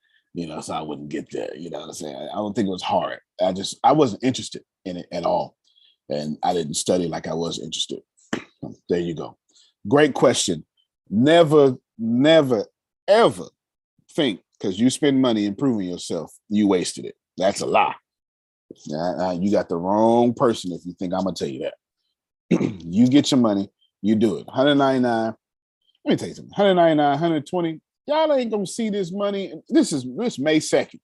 so I wouldn't get there. You know what I'm saying? I don't think it was hard. I wasn't interested in it at all. And I didn't study like I was interested. There you go. Great question. Never, ever think because you spend money improving yourself, you wasted it. That's a lie. You got the wrong person if you think I'm going to tell you that. You get your money, you do it. $199. Let me tell you something. $199, $120. Y'all ain't gonna see this money. This May 2nd.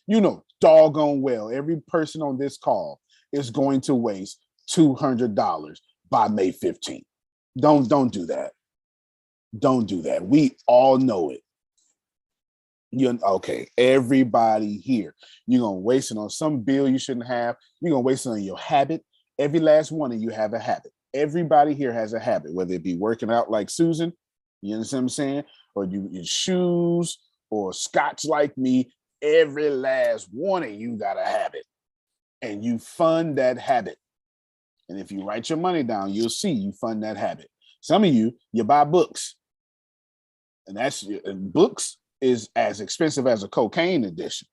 You know doggone well every person on this call is going to waste $200 by May 15th. Don't do that. Don't do that. We all know it. Okay, everybody here. You're gonna waste it on some bill you shouldn't have. You're gonna waste it on your habit. Every last one of you have a habit. Everybody here has a habit, whether it be working out like Susan, you understand what I'm saying? Or your shoes or scotch like me. Every last one of you got a habit. And you fund that habit. And if you write your money down, you'll see you fund that habit. Some of you buy books. And books is as expensive as a cocaine addiction.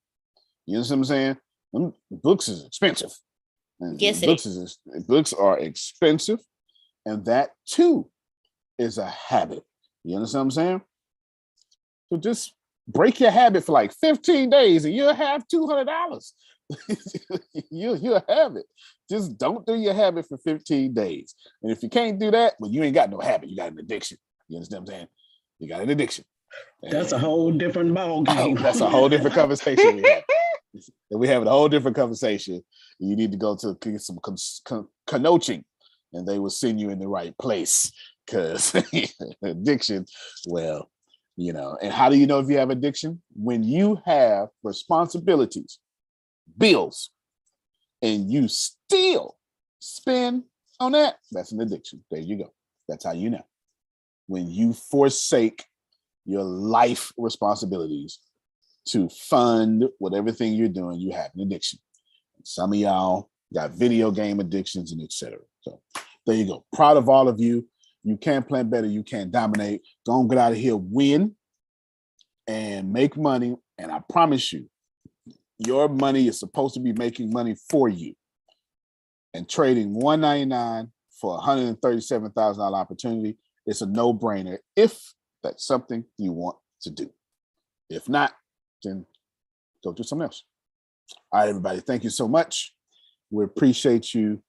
You know what I'm saying? Books is expensive. Yes, books are expensive. And that too is a habit. You understand what I'm saying? So just break your habit for like 15 days and you'll have $200. You'll have it. Just don't do your habit for 15 days. And if you can't do that, well, you ain't got no habit. You got an addiction. You understand what I'm saying? You got an addiction. That's a whole different ball game. That's a whole different conversation we have. We have a whole different conversation. You need to go to get some coaching, and they will send you in the right place. Because addiction, well, and how do you know if you have addiction? When you have responsibilities, bills, and you still spend on that, that's an addiction. There you go. That's how you know. When you forsake your life responsibilities to fund whatever thing you're doing, you have an addiction. Some of y'all got video game addictions and etc. So there you go. Proud of all of you. You can plan better. You can dominate. Go on, get out of here, win, and make money. And I promise you, your money is supposed to be making money for you. And trading $199 for a $137,000 opportunity is a no-brainer if that's something you want to do. If not, then go do something else. All right, everybody. Thank you so much. We appreciate you.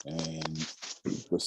And we'll